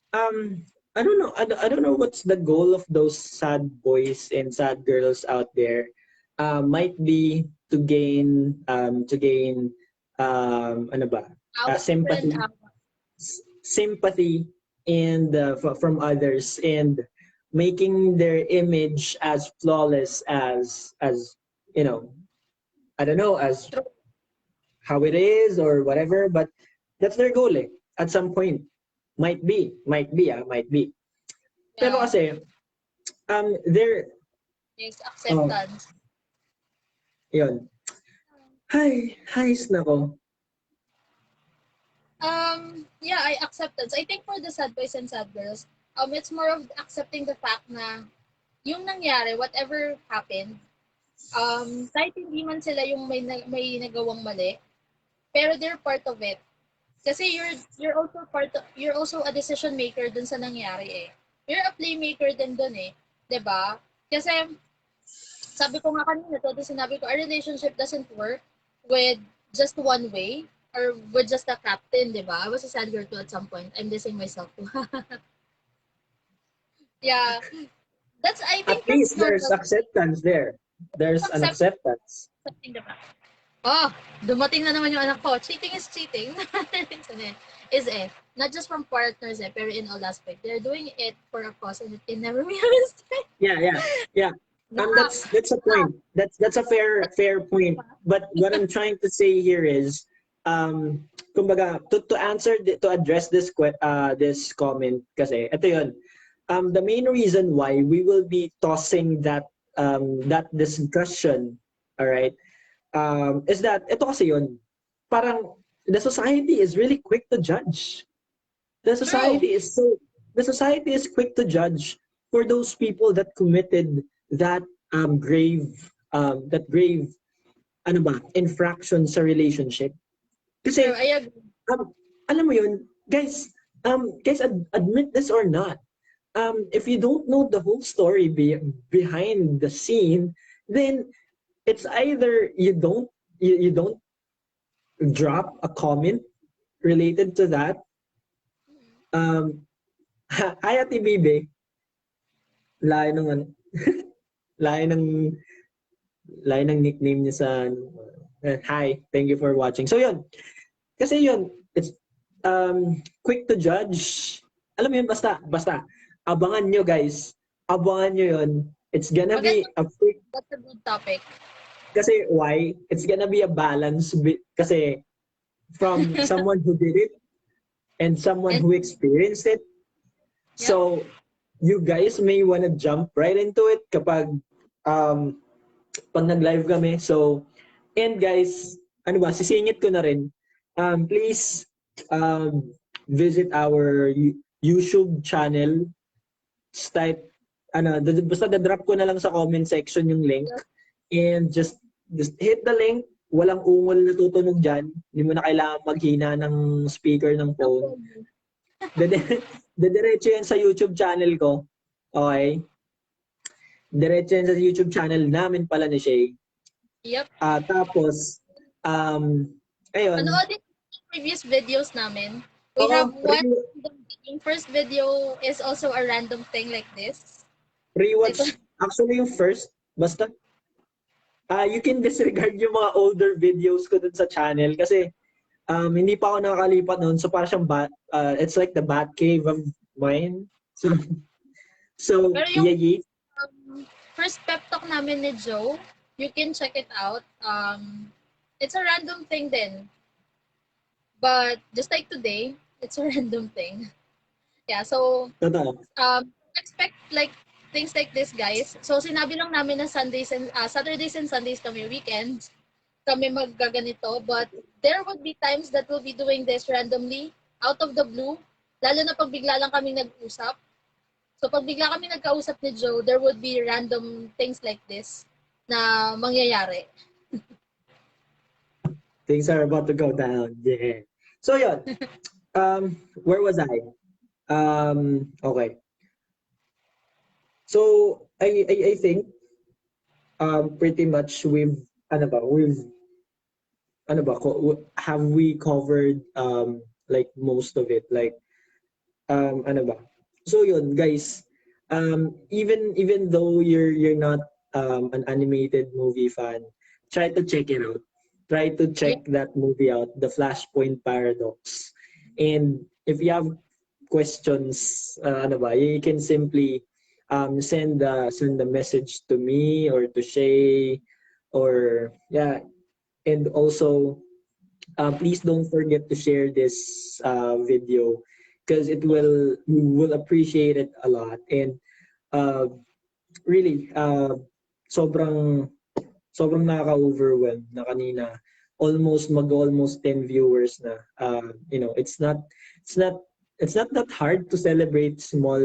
[SPEAKER 1] I don't know. I don't know what's the goal of those sad boys and sad girls out there. Might be to gain ano ba? Sympathy and from others, and making their image as flawless as you know, I don't know, as how it is or whatever, but that's their goal at some point. Might be. Pero kasi there
[SPEAKER 2] is acceptance.
[SPEAKER 1] Yun. Hi nako.
[SPEAKER 2] I acceptance. I think for the sad boys and sad girls, it's more of accepting the fact na yung nangyari, whatever happened, kahit hindi man sila yung may nagawang mali, pero they're part of it. Kasi you're also a decision maker dun sa nangyari eh. You're a playmaker din dun eh. 'Di ba? Kasi sabi ko nga kanina, sinabi ko, a relationship doesn't work with just one way or with just a captain, di ba? I was a sad girl too at some point. I'm dissing myself too. Yeah. I think
[SPEAKER 1] at least there's acceptance there. There's an acceptance.
[SPEAKER 2] Dumating na naman yung anak ko. Cheating is cheating. Is not just from partners pero in all aspects. They're doing it for a cause and it can never be a mistake.
[SPEAKER 1] Yeah. That's a point. That's a fair point. But what I'm trying to say here is, kumbaga, to address this comment, kasi ito yun. The main reason why we will be tossing that discussion, all right, is that ito kasi yun. Parang the society is really quick to judge. The society is quick to judge for those people that committed that grave infraction sa relationship. Kasi alam mo yun, guys, admit this or not, if you don't know the whole story behind the scene, then it's either you don't drop a comment related to that. Hi Ate Bibe. Layo nung ano. Lain ng nickname niya sa hi, thank you for watching. So yun, kasi yun, it's quick to judge. Alam mo yun, basta abangan nyo guys. Abangan nyo yun. It's gonna
[SPEAKER 2] Maganda,
[SPEAKER 1] be a quick,
[SPEAKER 2] that's a good topic.
[SPEAKER 1] kasi why? It's gonna be a balance kasi from someone who did it and someone
[SPEAKER 2] And
[SPEAKER 1] who experienced it.
[SPEAKER 2] yep,
[SPEAKER 1] So you guys may wanna jump right into it kapag um, pag nag-live kami. So, and guys, ano ba, sisingit ko na rin. Please visit our YouTube channel. Just type, basta da-drop ko na lang sa comment section yung link.
[SPEAKER 2] yep.
[SPEAKER 1] And just hit the link. Walang ungol na tutunog dyan. Hindi mo na kailangan maghina ng speaker ng
[SPEAKER 2] No
[SPEAKER 1] phone.
[SPEAKER 2] problem.
[SPEAKER 1] Dediretso yan sa YouTube channel ko. Okay? Diretso yan sa YouTube channel namin pala ni Shay.
[SPEAKER 2] Yep.
[SPEAKER 1] Tapos, ayun.
[SPEAKER 2] Panoodin yung previous videos namin. We
[SPEAKER 1] Oo,
[SPEAKER 2] have one random thing. First video is also a random thing like this.
[SPEAKER 1] rewatch. Actually, yung first, basta, you can disregard yung mga older videos ko dun sa channel kasi hindi pa ako nakakalipat noon. So, parang siyang it's like the bat cave of mine. So
[SPEAKER 2] Pero yung
[SPEAKER 1] yeah.
[SPEAKER 2] first pep talk namin ni Joe, you can check it out. It's a random thing then. But just like today, it's a random thing. Yeah, so
[SPEAKER 1] Totoo.
[SPEAKER 2] expect like things like this, guys. So sinabi lang namin na Saturdays and Sundays kami weekends kami maggaganito, but there would be times that we'll be doing this randomly out of the blue, lalo na pag bigla lang kami nag-usap. So pag bigla kami nagkausap ni Joe, there would be random things like this na mangyayari.
[SPEAKER 1] Things are about to go down. Yeah. So yun. Where was I? Okay. So I think pretty much have we covered like most of it, like ano ba? So yun guys, even though you're not an animated movie fan, try to check it out. Try to
[SPEAKER 2] Yeah.
[SPEAKER 1] check that movie out, the Flashpoint Paradox. And if you have questions, ano ba, you can simply send a message to me or to Shay, or yeah. And also please don't forget to share this video because we will appreciate it a lot. And uh, really sobrang nakaka-overwhelm na kanina, almost 10 viewers na. It's not it's not that hard to celebrate small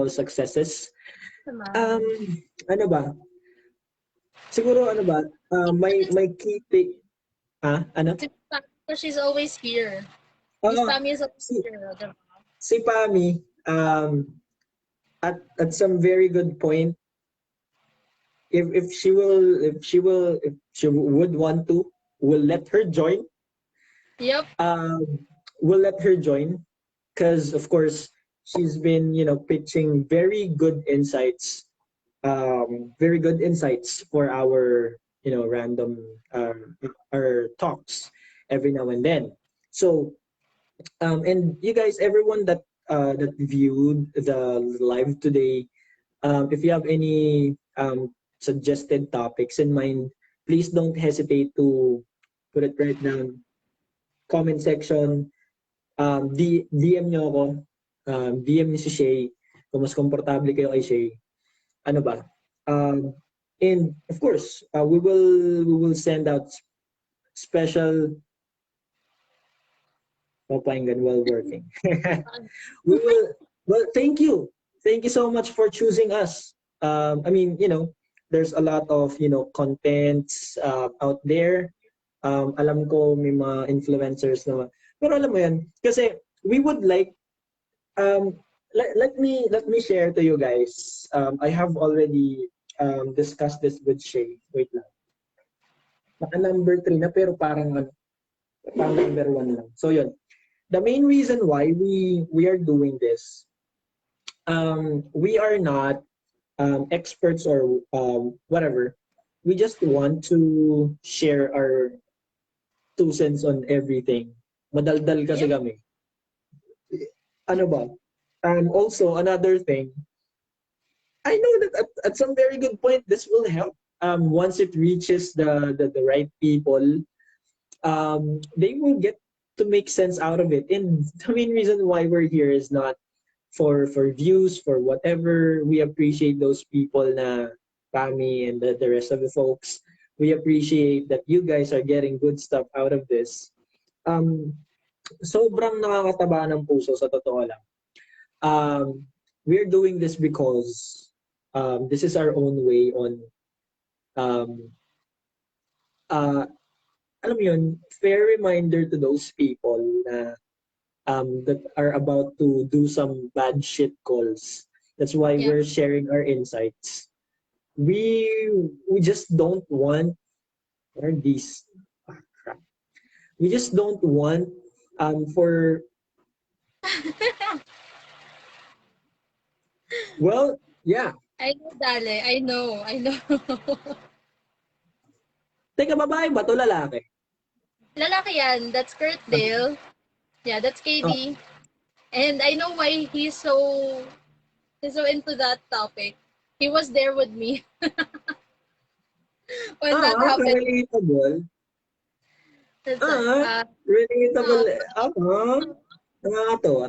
[SPEAKER 1] successes. um ano ba, siguro ano ba, may key take. Ano?
[SPEAKER 2] Because she's always here. Miss
[SPEAKER 1] Oo,
[SPEAKER 2] Pami is always
[SPEAKER 1] si
[SPEAKER 2] here. Diba?
[SPEAKER 1] si Pami, at some very good point, if she would want to, we'll let her join.
[SPEAKER 2] Yep.
[SPEAKER 1] We'll let her join because of course she's been pitching very good insights for our random our talks every now and then. So and you guys, everyone that viewed the live today, if you have any suggested topics in mind, please don't hesitate to put it right down comment section. DM nyo ako, DM ni si Shay kung mas komportable kayo kay Shay. Ano ba? And of course, we will send out special papayanggan while working. we will. Well, thank you. Thank you so much for choosing us. I mean, there's a lot of contents out there. Alam ko may mga influencers naman. Pero alam mo yan, kasi we would like let me share to you guys. I have already discussed this with Shay. Wait lang. Naka number 3 na pero parang number 1 lang. So yun. The main reason why we are doing this, we are not experts or whatever. We just want to share our 2 cents on everything. Madaldal kasi
[SPEAKER 2] Yep.
[SPEAKER 1] kami. Ano ba? Also, another thing, I know that at some very good point, this will help. Once it reaches the right people, they will get to make sense out of it. And the main reason why we're here is not for views, for whatever. We appreciate those people na Pami and the rest of the folks. We appreciate that you guys are getting good stuff out of this. Um, Sobrang nakakataba ng puso sa totoo lang. We're doing this because this is our own way on um, uh, alam mo yun, fair reminder to those people na that are about to do some bad shit calls. That's why
[SPEAKER 2] Yep.
[SPEAKER 1] we're sharing our insights. We we just don't want or these crap. We just don't want for well yeah.
[SPEAKER 2] I know, Dale. I know. I know.
[SPEAKER 1] Teka, babae ba to lalaki?
[SPEAKER 2] Lalaki yan. That's Kurt Dale. Yeah, that's
[SPEAKER 1] Oh,
[SPEAKER 2] KD. And I know why he's so into that topic. He was there with me when that happened.
[SPEAKER 1] relatable.
[SPEAKER 2] That's,
[SPEAKER 1] Ah,
[SPEAKER 2] uh,
[SPEAKER 1] relatable.
[SPEAKER 2] uh,
[SPEAKER 1] Nakakatawa.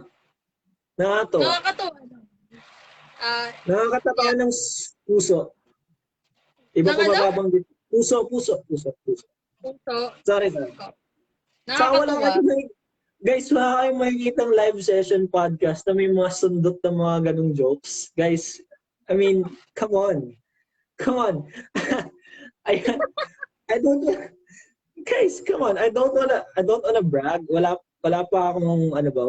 [SPEAKER 1] Nakakatawa.
[SPEAKER 2] nakakatuwa. No?
[SPEAKER 1] Nakakataba
[SPEAKER 2] Yeah.
[SPEAKER 1] ng puso. Iba
[SPEAKER 2] Nang
[SPEAKER 1] pa
[SPEAKER 2] ano?
[SPEAKER 1] mababanggit. Puso.
[SPEAKER 2] Puso.
[SPEAKER 1] Sorry, sorry. Saka wala
[SPEAKER 2] Nakakatuwa.
[SPEAKER 1] kayong guys, wala kayong makikitang live session podcast na may mga sundot na mga ganong jokes. Guys, I mean, come on. Come on. I, I don't guys, come on. I don't wanna brag. Wala pa akong ano ba,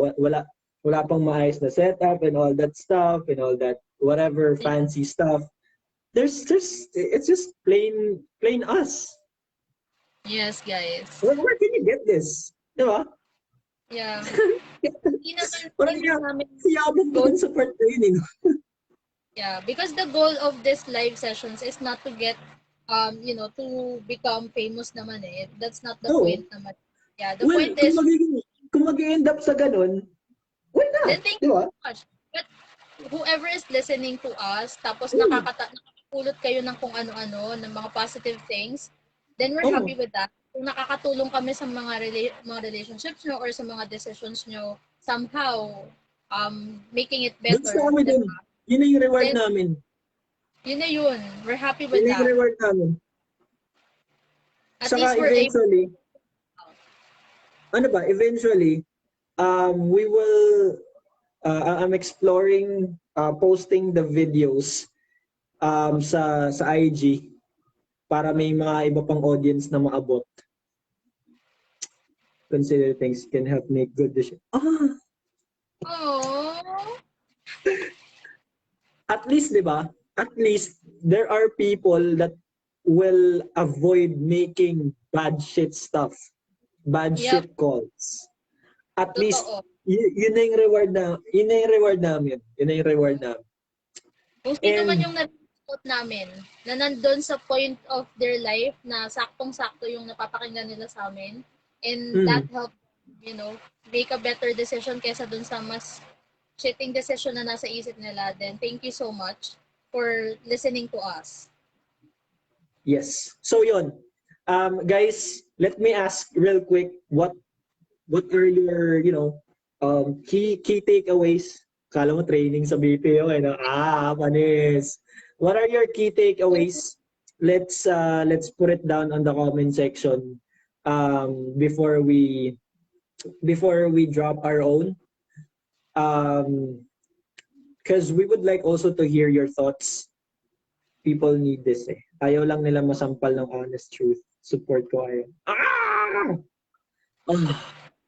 [SPEAKER 1] wala pang maayos na setup and all that stuff and all that whatever fancy stuff. It's just plain us.
[SPEAKER 2] Yes, guys.
[SPEAKER 1] Where can you get this? Di ba?
[SPEAKER 2] Yeah.
[SPEAKER 1] Parang
[SPEAKER 2] Hindi naman namin
[SPEAKER 1] siyabog ko
[SPEAKER 2] goal.
[SPEAKER 1] dun sa part training.
[SPEAKER 2] Yeah, because the goal of this live sessions is not to get to become famous naman eh. That's not the
[SPEAKER 1] No.
[SPEAKER 2] point naman. Yeah, the
[SPEAKER 1] Well,
[SPEAKER 2] point is
[SPEAKER 1] kung mag-end up sa ganun, why
[SPEAKER 2] then
[SPEAKER 1] not?
[SPEAKER 2] thank
[SPEAKER 1] Di
[SPEAKER 2] you
[SPEAKER 1] ba?
[SPEAKER 2] so much. But whoever is listening to us, tapos
[SPEAKER 1] Mm.
[SPEAKER 2] nakakapulot kayo ng kung ano-ano, ng mga positive things, then we're
[SPEAKER 1] Oh,
[SPEAKER 2] happy with that. Kung nakakatulong kami sa mga relationships nyo or sa mga decisions nyo, somehow, making it
[SPEAKER 1] goods na
[SPEAKER 2] better,
[SPEAKER 1] kami dun.
[SPEAKER 2] diba?
[SPEAKER 1] Yun na yung reward
[SPEAKER 2] Then,
[SPEAKER 1] namin.
[SPEAKER 2] yun na yun. We're happy
[SPEAKER 1] Yun
[SPEAKER 2] with
[SPEAKER 1] na yung
[SPEAKER 2] that.
[SPEAKER 1] reward namin.
[SPEAKER 2] At
[SPEAKER 1] Saka
[SPEAKER 2] least we're able.
[SPEAKER 1] eventually, eventually, we will, I'm exploring posting the videos sa IG para may mga iba pang audience na maabot. Consider things can help make good decisions.
[SPEAKER 2] Oh,
[SPEAKER 1] At least, di ba? At least, there are people that will avoid making bad shit stuff. Bad
[SPEAKER 2] yep.
[SPEAKER 1] shit calls. At least,
[SPEAKER 2] Totoo.
[SPEAKER 1] yun na yung reward na, yun na yung reward namin. Yun na yung reward namin.
[SPEAKER 2] Kung sino man
[SPEAKER 1] And,
[SPEAKER 2] yung nare-report namin na nandun sa point of their life na saktong-sakto yung napapakinggan nila sa amin, and that helped, make a better decision kesa dun sa mas shitting decision na nasa isip nila, then thank you so much for listening to us.
[SPEAKER 1] yes. So yun. Guys, let me ask real quick, what are your, key takeaways? Kala mo training sa BPO, eh, no? Panis. What are your key takeaways? Let's put it down on the comment section before we drop our own. Because we would like also to hear your thoughts. People need this eh. Ayaw lang nila masampal ng honest truth. Support ko kayo. Oh,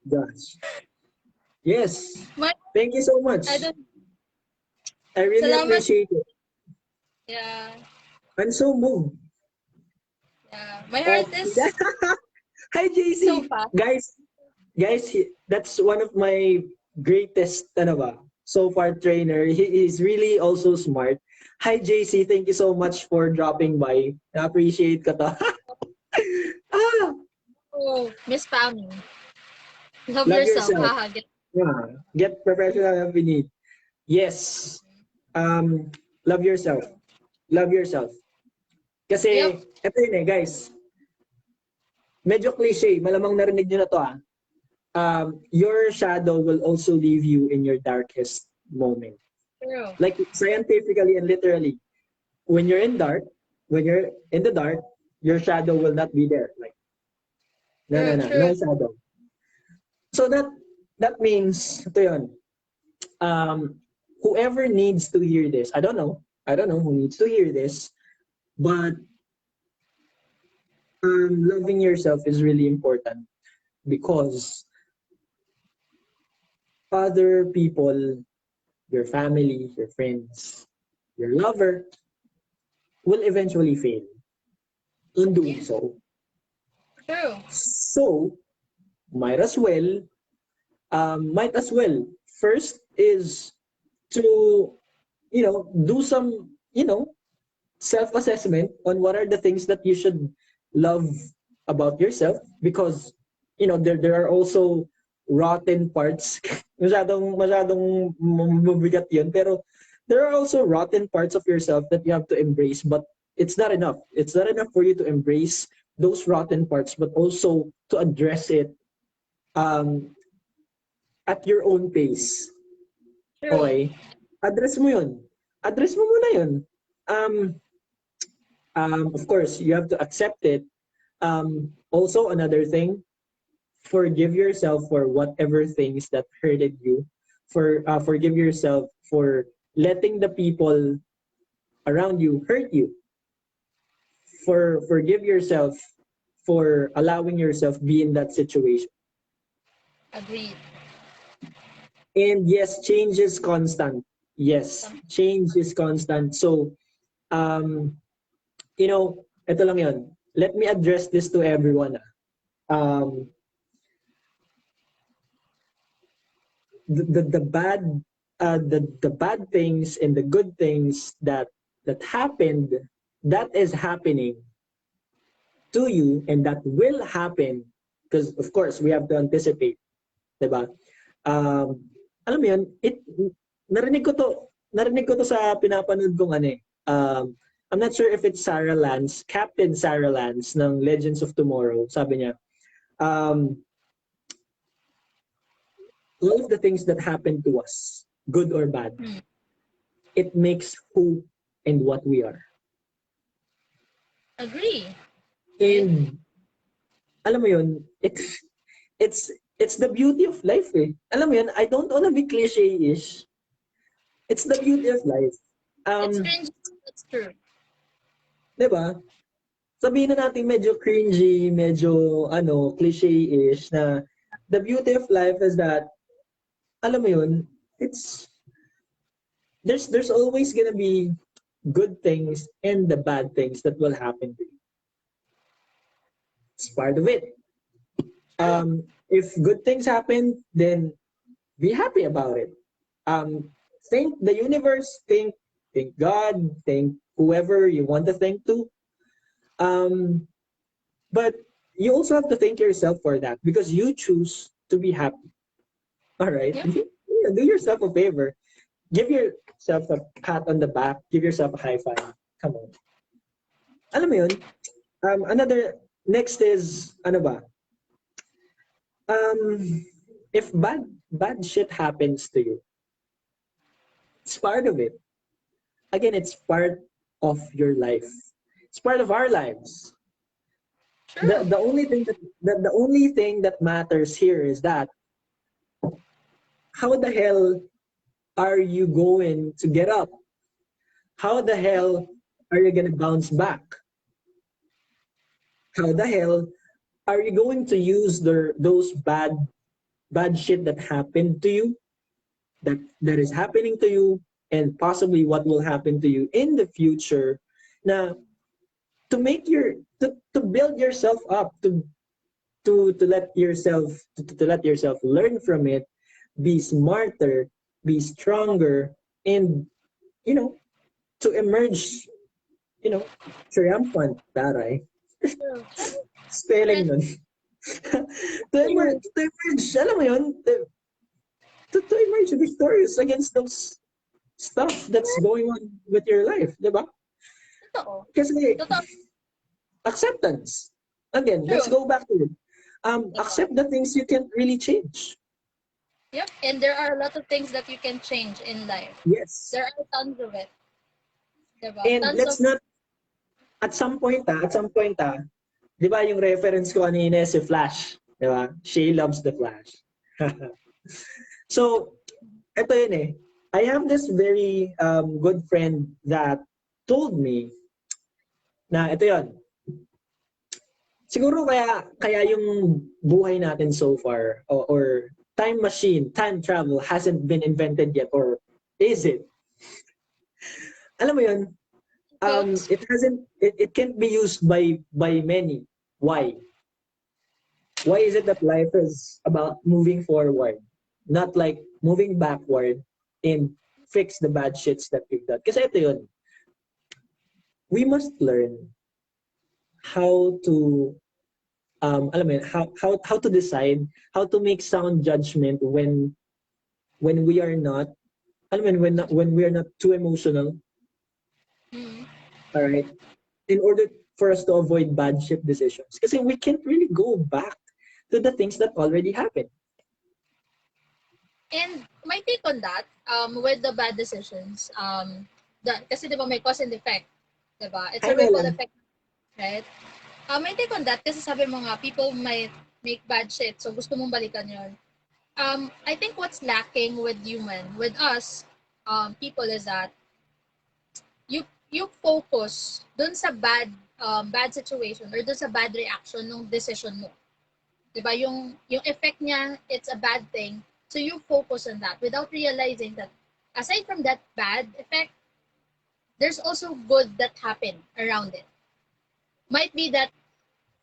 [SPEAKER 1] gosh. Yes. Thank you so much. I really
[SPEAKER 2] Salamat.
[SPEAKER 1] appreciate it.
[SPEAKER 2] Yeah.
[SPEAKER 1] I'm so moved.
[SPEAKER 2] Yeah. My heart is
[SPEAKER 1] Hi, JC.
[SPEAKER 2] so fast.
[SPEAKER 1] Guys, that's one of my greatest so far trainer. He is really also smart. Hi JC, thank you so much for dropping by. Na-appreciate ko to. Ah,
[SPEAKER 2] Oh, Miss Pammy. Love
[SPEAKER 1] love
[SPEAKER 2] yourself.
[SPEAKER 1] yourself.
[SPEAKER 2] Haha. Get
[SPEAKER 1] Yeah. Get professional if you need. Yes. Um, love yourself. Love yourself.
[SPEAKER 2] Yep.
[SPEAKER 1] Kasi, eto yun eh, guys. Medyo cliche. Malamang narinig nyo na to ah. Your shadow will also leave you in your darkest moment.
[SPEAKER 2] True.
[SPEAKER 1] Like scientifically and literally, when you're in dark, when you're in the dark, your shadow will not be there. Like, no, no,
[SPEAKER 2] True.
[SPEAKER 1] no,
[SPEAKER 2] True.
[SPEAKER 1] no shadow. So that means, ito yun, um, whoever needs to hear this, I don't know who needs to hear this, but loving yourself is really important because other people, your family, your friends, your lover will eventually fail in doing
[SPEAKER 2] Yeah.
[SPEAKER 1] so.
[SPEAKER 2] True.
[SPEAKER 1] So might as well, might as well. First is to, do some, self-assessment on what are the things that you should love about yourself because there are also rotten parts. Masyadong mabigat yun, pero there are also rotten parts of yourself that you have to embrace, but it's not enough. It's not enough for you to embrace those rotten parts, but also to address it um, at your own pace.
[SPEAKER 2] True.
[SPEAKER 1] Okay? Address mo yun. Address mo muna yun. Um, of course, you have to accept it. Also, another thing, forgive yourself for whatever things that hurted you. Forgive yourself for letting the people around you hurt you. Forgive yourself for allowing yourself be in that situation.
[SPEAKER 2] Agreed.
[SPEAKER 1] And yes, change is constant. Yes,
[SPEAKER 2] Some
[SPEAKER 1] change is constant. So, ito lang yun. Let me address this to everyone. Um, the bad the bad things and the good things that happened, that is happening to you and that will happen because of course we have to anticipate, diba? Alam mo yun, narinig ko to narinig ko to sa pinapanood kong ano eh. I'm not sure if it's Sarah Lance, Captain Sarah Lance ng Legends of Tomorrow. Sabi niya, um, all of the things that happen to us, good or bad,
[SPEAKER 2] hmm.
[SPEAKER 1] it makes who and what we are.
[SPEAKER 2] Agree. With
[SPEAKER 1] And alam mo yun, it's the beauty of life eh. Alam mo yun, I don't wanna be cliche-ish. It's the beauty of life.
[SPEAKER 2] it's
[SPEAKER 1] Um,
[SPEAKER 2] cringy. That's true.
[SPEAKER 1] 'Di ba? Sabihin na natin medyo cringy, medyo cliche-ish na the beauty of life is that alam mo yun, it's there's always gonna be good things and the bad things that will happen to you. It's part of it.
[SPEAKER 2] True.
[SPEAKER 1] If good things happen, then be happy about it. Um, thank the universe, thank God, thank whoever you want to thank to. Um, but you also have to thank yourself for that because you choose to be happy. All right,
[SPEAKER 2] Yep.
[SPEAKER 1] yeah, do yourself a favor. Give yourself a pat on the back. Give yourself a high five. Come on. Alam mo yun? Another next is ano ba? Um, if bad shit happens to you, it's part of it. Again, it's part of your life. It's part of our lives.
[SPEAKER 2] True.
[SPEAKER 1] The only thing that matters here is that how the hell are you going to get up? How the hell are you gonna bounce back? How the hell are you going to use those bad shit that happened to you, that is happening to you, and possibly what will happen to you in the future? Now, to make to build yourself up, to let yourself to let yourself learn from it, be smarter, be stronger, and you know to emerge, triumphant, taray.
[SPEAKER 2] True.
[SPEAKER 1] Spelling
[SPEAKER 2] And
[SPEAKER 1] nun. To emerge, alam mo yun, to emerge victorious against those stuff that's going on with your life, di ba?
[SPEAKER 2] totoo.
[SPEAKER 1] Kasi
[SPEAKER 2] Totoo.
[SPEAKER 1] acceptance. Again, let's
[SPEAKER 2] True.
[SPEAKER 1] go back to it.
[SPEAKER 2] Totoo.
[SPEAKER 1] Accept the things you can't really change.
[SPEAKER 2] Yep. And there are a lot of things that you can change in life.
[SPEAKER 1] Yes.
[SPEAKER 2] There are tons of it. Diba?
[SPEAKER 1] And
[SPEAKER 2] Tons of
[SPEAKER 1] let's not, at some point, di ba yung reference ko kanina si Flash, di ba? She loves the Flash. So, ito yun eh. I have this very good friend that told me na ito yun. Siguro kaya yung buhay natin so far or time machine, time travel hasn't been invented yet, or is it? Alam mo yun,
[SPEAKER 2] quotes.
[SPEAKER 1] it can't be used by many. Why? Why is it that life is about moving forward, not like moving backward and fix the bad shits that we've done? Kasi ito yun, we must learn how to alam mo yun, how to decide, how to make sound judgment when we are not, alam mo yun, when we are not too emotional,
[SPEAKER 2] Mm.
[SPEAKER 1] all right? In order for us to avoid bad shit decisions. Kasi we can't really go back to the things that already happened.
[SPEAKER 2] And my take on that, with the bad decisions, kasi di ba may cause and effect, di ba? It's
[SPEAKER 1] Ay
[SPEAKER 2] a
[SPEAKER 1] nga
[SPEAKER 2] ripple
[SPEAKER 1] lang.
[SPEAKER 2] effect, right? My take on that, kasi sabi mo nga, people might make bad shit, so gusto mong balikan yon. I think what's lacking with with us, people, is that you focus dun sa bad situation or dun sa bad reaction ng decision mo. 'Di ba? Yung effect niya, it's a bad thing. So you focus on that without realizing that aside from that bad effect, there's also good that happened around it. Might be that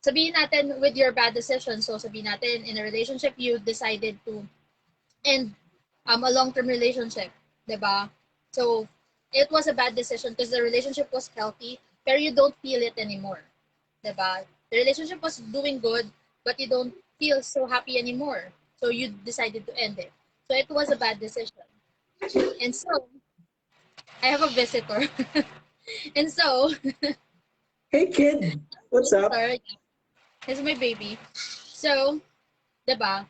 [SPEAKER 2] sabihin natin with your bad decision, so sabihin natin in a relationship you decided to end a long-term relationship, 'di ba? So it was a bad decision because the relationship was healthy, pero you don't feel it anymore, 'di ba? The relationship was doing good, but you don't feel so happy anymore. So you decided to end it. So it was a bad decision. And so I have a visitor. And so
[SPEAKER 1] Hey kid, what's up?
[SPEAKER 2] visitor, is my baby. So, 'di ba?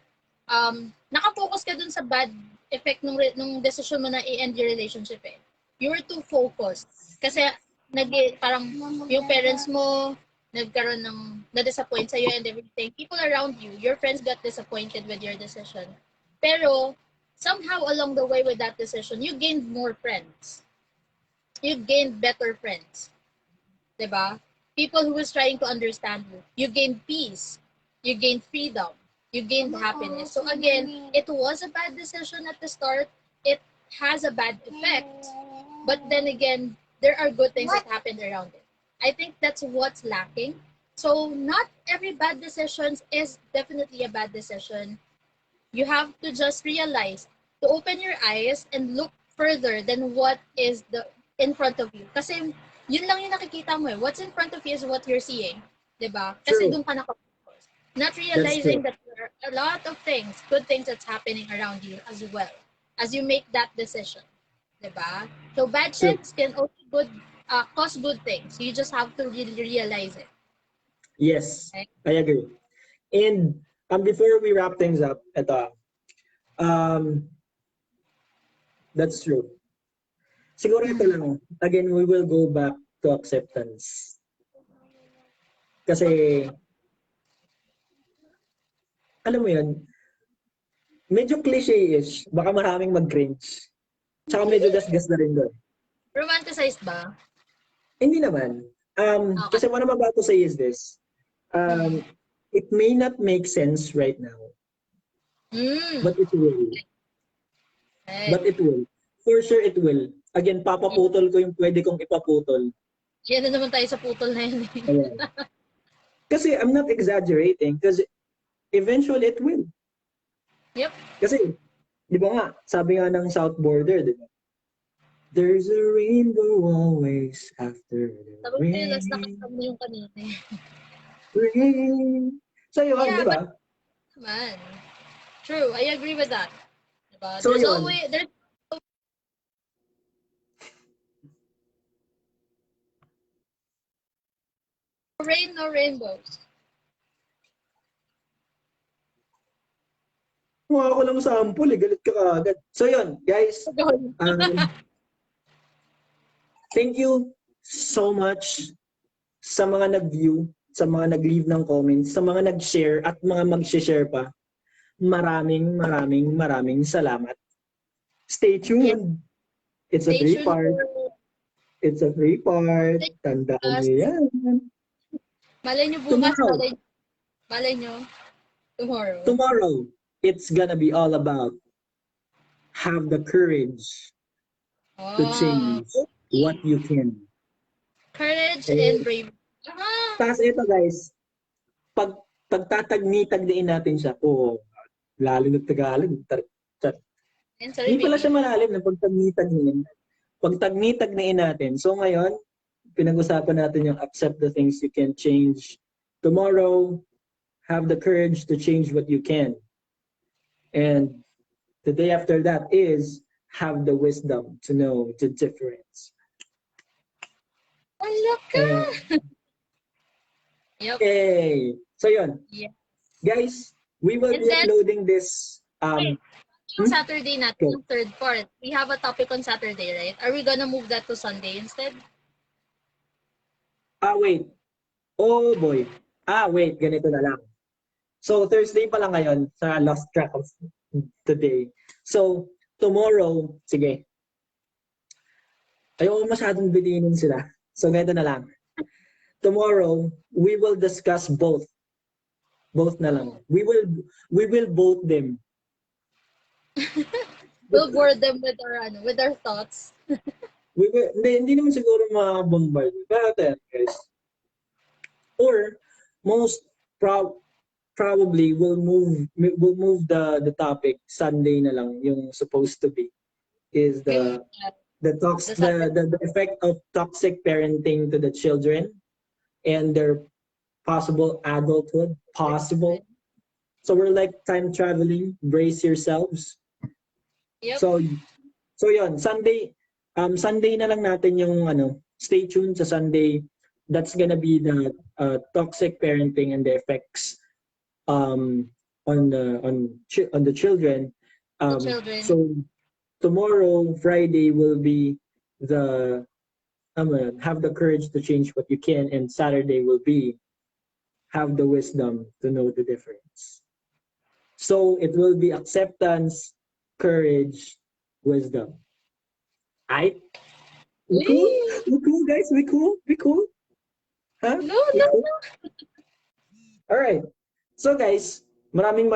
[SPEAKER 2] Nakafocus ka dun sa bad effect nung decision mo na i-end your relationship eh. You were too focused. Kasi parang yung parents mo nagkaroon ng na-disappoint sa'yo and everything. People around you, your friends got disappointed with your decision. Pero somehow along the way with that decision, you gained more friends. You gained better friends. 'Di ba? People who was trying to understand you. You gained peace. You gained freedom. You gained happiness. So again, it was a bad decision at the start. It has a bad effect. But then again, there are good things that happened around it. I think that's what's lacking. So not every bad decision is definitely a bad decision. You have to just realize to open your eyes and look further than what is the in front of you. Kasi yun lang yung nakikita mo eh. What's in front of you is what you're seeing. 'Di ba? Kasi
[SPEAKER 1] True.
[SPEAKER 2] doon ka nakafocus. Not
[SPEAKER 1] That's
[SPEAKER 2] realizing
[SPEAKER 1] true.
[SPEAKER 2] that there are a lot of things, good things that's happening around you as well as you make that decision. 'Di ba? So bad
[SPEAKER 1] True.
[SPEAKER 2] shits can also cause good things. You just have to really realize it.
[SPEAKER 1] Yes,
[SPEAKER 2] Okay?
[SPEAKER 1] I agree. And before we wrap things up, ito, um, that's true. Siguro ito
[SPEAKER 2] Mm.
[SPEAKER 1] lang, again, we will go back to acceptance. Kasi, alam mo yun, medyo cliche-ish, baka maraming mag-cringe. Tsaka medyo gasgas na rin doon.
[SPEAKER 2] Romanticized ba?
[SPEAKER 1] Hindi naman.
[SPEAKER 2] Okay.
[SPEAKER 1] Kasi what I'm about to say is this.
[SPEAKER 2] Mm.
[SPEAKER 1] Um, it may not make sense right now,
[SPEAKER 2] Mm.
[SPEAKER 1] but it will.
[SPEAKER 2] Right.
[SPEAKER 1] But it will. For sure it will. Again, papaputol ko yung pwede kong ipaputol.
[SPEAKER 2] Yan na naman tayo sa putol na yun.
[SPEAKER 1] Ayan. Kasi I'm not exaggerating because eventually it will.
[SPEAKER 2] Yep.
[SPEAKER 1] Kasi, di ba nga, sabi nga ng South Border, di ba? There's a rainbow always after the
[SPEAKER 2] Sabi ko sa'yo, last nakita
[SPEAKER 1] rain.
[SPEAKER 2] mo yung kanina eh.
[SPEAKER 1] Rain. So yun, di
[SPEAKER 2] Yeah, but
[SPEAKER 1] ba?
[SPEAKER 2] man, true. I agree with that. Diba?
[SPEAKER 1] So yun,
[SPEAKER 2] There's no rain, no rainbows.
[SPEAKER 1] mukha ko lang sample eh, galit ka kaagad. So yun, guys, um, thank you so much sa mga nag-view, sa mga nag-leave ng comments, sa mga nag-share at mga mag-share pa. Maraming salamat. Stay
[SPEAKER 2] Yeah,
[SPEAKER 1] tuned. It's a
[SPEAKER 2] stay tuned
[SPEAKER 1] three-part.
[SPEAKER 2] for
[SPEAKER 1] It's a three-part. Tandaan
[SPEAKER 2] us.
[SPEAKER 1] niyo yan.
[SPEAKER 2] Malay nyo bukas,
[SPEAKER 1] Tomorrow,
[SPEAKER 2] malay nyo tomorrow.
[SPEAKER 1] tomorrow, it's gonna be all about have the courage to
[SPEAKER 2] Oh,
[SPEAKER 1] change what you can.
[SPEAKER 2] courage and
[SPEAKER 1] Eh,
[SPEAKER 2] bravery. Ah,
[SPEAKER 1] tapos ito guys, pag pagtatagni-tagniin natin siya, lalo na Tagalog.
[SPEAKER 2] and sorry,
[SPEAKER 1] Hindi pala
[SPEAKER 2] baby.
[SPEAKER 1] siya malalim na pagtagni-tagniin. Pagtagni-tagniin natin. So ngayon, pinag-usapan natin yung accept the things you can change. Tomorrow, have the courage to change what you can. And the day after that is have the wisdom to know the difference.
[SPEAKER 2] Wala ka!
[SPEAKER 1] And
[SPEAKER 2] Yep.
[SPEAKER 1] hey, so yun.
[SPEAKER 2] Yeah.
[SPEAKER 1] Guys, we will
[SPEAKER 2] And
[SPEAKER 1] be
[SPEAKER 2] then,
[SPEAKER 1] uploading this
[SPEAKER 2] wait, yung
[SPEAKER 1] hmm?
[SPEAKER 2] Saturday natin,
[SPEAKER 1] Okay.
[SPEAKER 2] yung third part. We have a topic on Saturday, right? Are we gonna move that to Sunday instead?
[SPEAKER 1] Wait. Oh boy. Wait, ganito na lang. So Thursday pa lang ngayon sa lost track of today. So tomorrow, sige. Ayoko masyadong bitinin sila. So ganito na lang. Tomorrow, we will discuss both. Both na lang.
[SPEAKER 2] Oh.
[SPEAKER 1] We will both them.
[SPEAKER 2] We'll bore them with our thoughts.
[SPEAKER 1] Hindi naman siguro ma-bombard. Pero guys. Or most probably we'll move the topic Sunday na lang yung supposed to be is
[SPEAKER 2] Yung,
[SPEAKER 1] the effect of toxic parenting to the children and their possible adulthood possible. So we're like time traveling, brace yourselves.
[SPEAKER 2] Yep.
[SPEAKER 1] So yun, Sunday na lang natin yung stay tuned sa Sunday. That's gonna be the toxic parenting and the effects um, on the children.
[SPEAKER 2] The children.
[SPEAKER 1] So tomorrow, Friday, will be the have the courage to change what you can, and Saturday will be have the wisdom to know the difference. So it will be acceptance, courage, wisdom. I we cool? We cool, guys? We cool? We cool? Huh?
[SPEAKER 2] No,
[SPEAKER 1] We
[SPEAKER 2] no,
[SPEAKER 1] cool?
[SPEAKER 2] no.
[SPEAKER 1] All right. So guys, maraming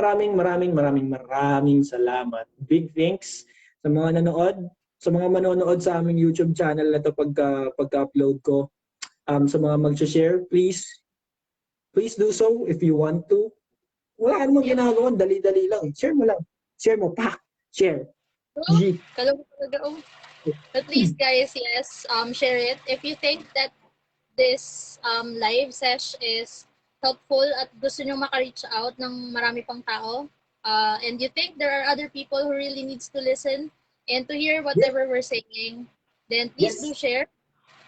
[SPEAKER 1] salamat. Big thanks sa mga nanood, sa mga manonood sa aming YouTube channel na to pagka-upload ko. Sa mga mag-share, please do so if you want to. Wala ka namang ginagawa, dali-dali lang. Share mo lang. Share mo, pak! Share.
[SPEAKER 2] Oh,
[SPEAKER 1] Jeep.
[SPEAKER 2] kala mo talaga, oh. But please, guys, yes, share it. If you think that this live sesh is helpful at gusto nyo maka-reach out ng marami pang tao, and you think there are other people who really needs to listen and to hear whatever we're saying, then please do share.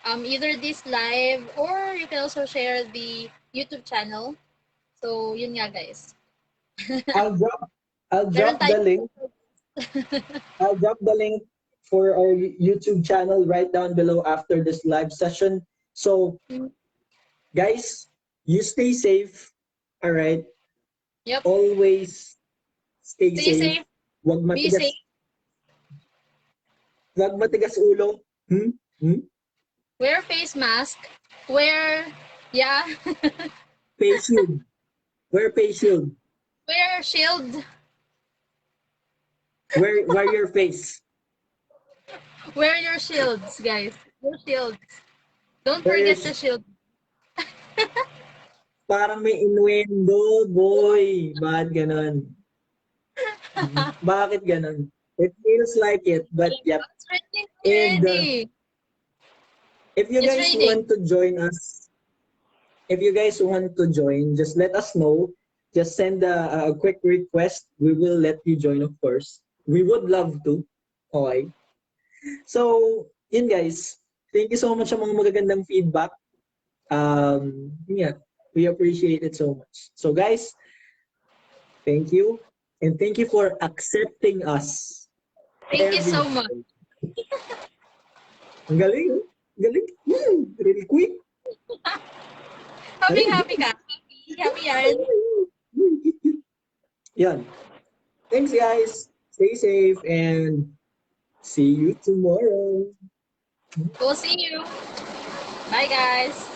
[SPEAKER 2] Either this live or you can also share the YouTube channel. So, yun nga, guys.
[SPEAKER 1] I'll
[SPEAKER 2] Meron
[SPEAKER 1] drop the link. I'll drop the link for our YouTube channel right down below after this live session. So, guys, you stay safe. All right.
[SPEAKER 2] Yep.
[SPEAKER 1] Always stay
[SPEAKER 2] Stay
[SPEAKER 1] safe.
[SPEAKER 2] safe.
[SPEAKER 1] Wag
[SPEAKER 2] Be
[SPEAKER 1] matigas.
[SPEAKER 2] safe.
[SPEAKER 1] Wag matigas ulo.
[SPEAKER 2] Wear face mask. Yeah.
[SPEAKER 1] Face shield. Wear face shield.
[SPEAKER 2] Wear shield.
[SPEAKER 1] Wear your face.
[SPEAKER 2] Wear your shields, guys. Your shields. Don't
[SPEAKER 1] Wear your
[SPEAKER 2] forget the shield.
[SPEAKER 1] Parang may innuendo, boy. Bakit ganon? Bakit ganon? It feels like it, but yep.
[SPEAKER 2] It's trending
[SPEAKER 1] And
[SPEAKER 2] Ready.
[SPEAKER 1] if you
[SPEAKER 2] It's
[SPEAKER 1] guys
[SPEAKER 2] raining.
[SPEAKER 1] want to join us, if you guys want to join, just let us know. Just send a quick request. We will let you join, of course. We would love to. Okay. So, yun guys. Thank you so much sa mga magagandang feedback. Yeah, we appreciate it so much. So guys, thank you. And thank you for accepting us
[SPEAKER 2] Thank you
[SPEAKER 1] every
[SPEAKER 2] so much.
[SPEAKER 1] time. Ang galing, oh. Galing. Really quick.
[SPEAKER 2] Happy,
[SPEAKER 1] Galing.
[SPEAKER 2] happy ka. Happy, happy yarn.
[SPEAKER 1] Yan. Thanks, guys. Stay safe and see you tomorrow.
[SPEAKER 2] We'll see you. Bye, guys.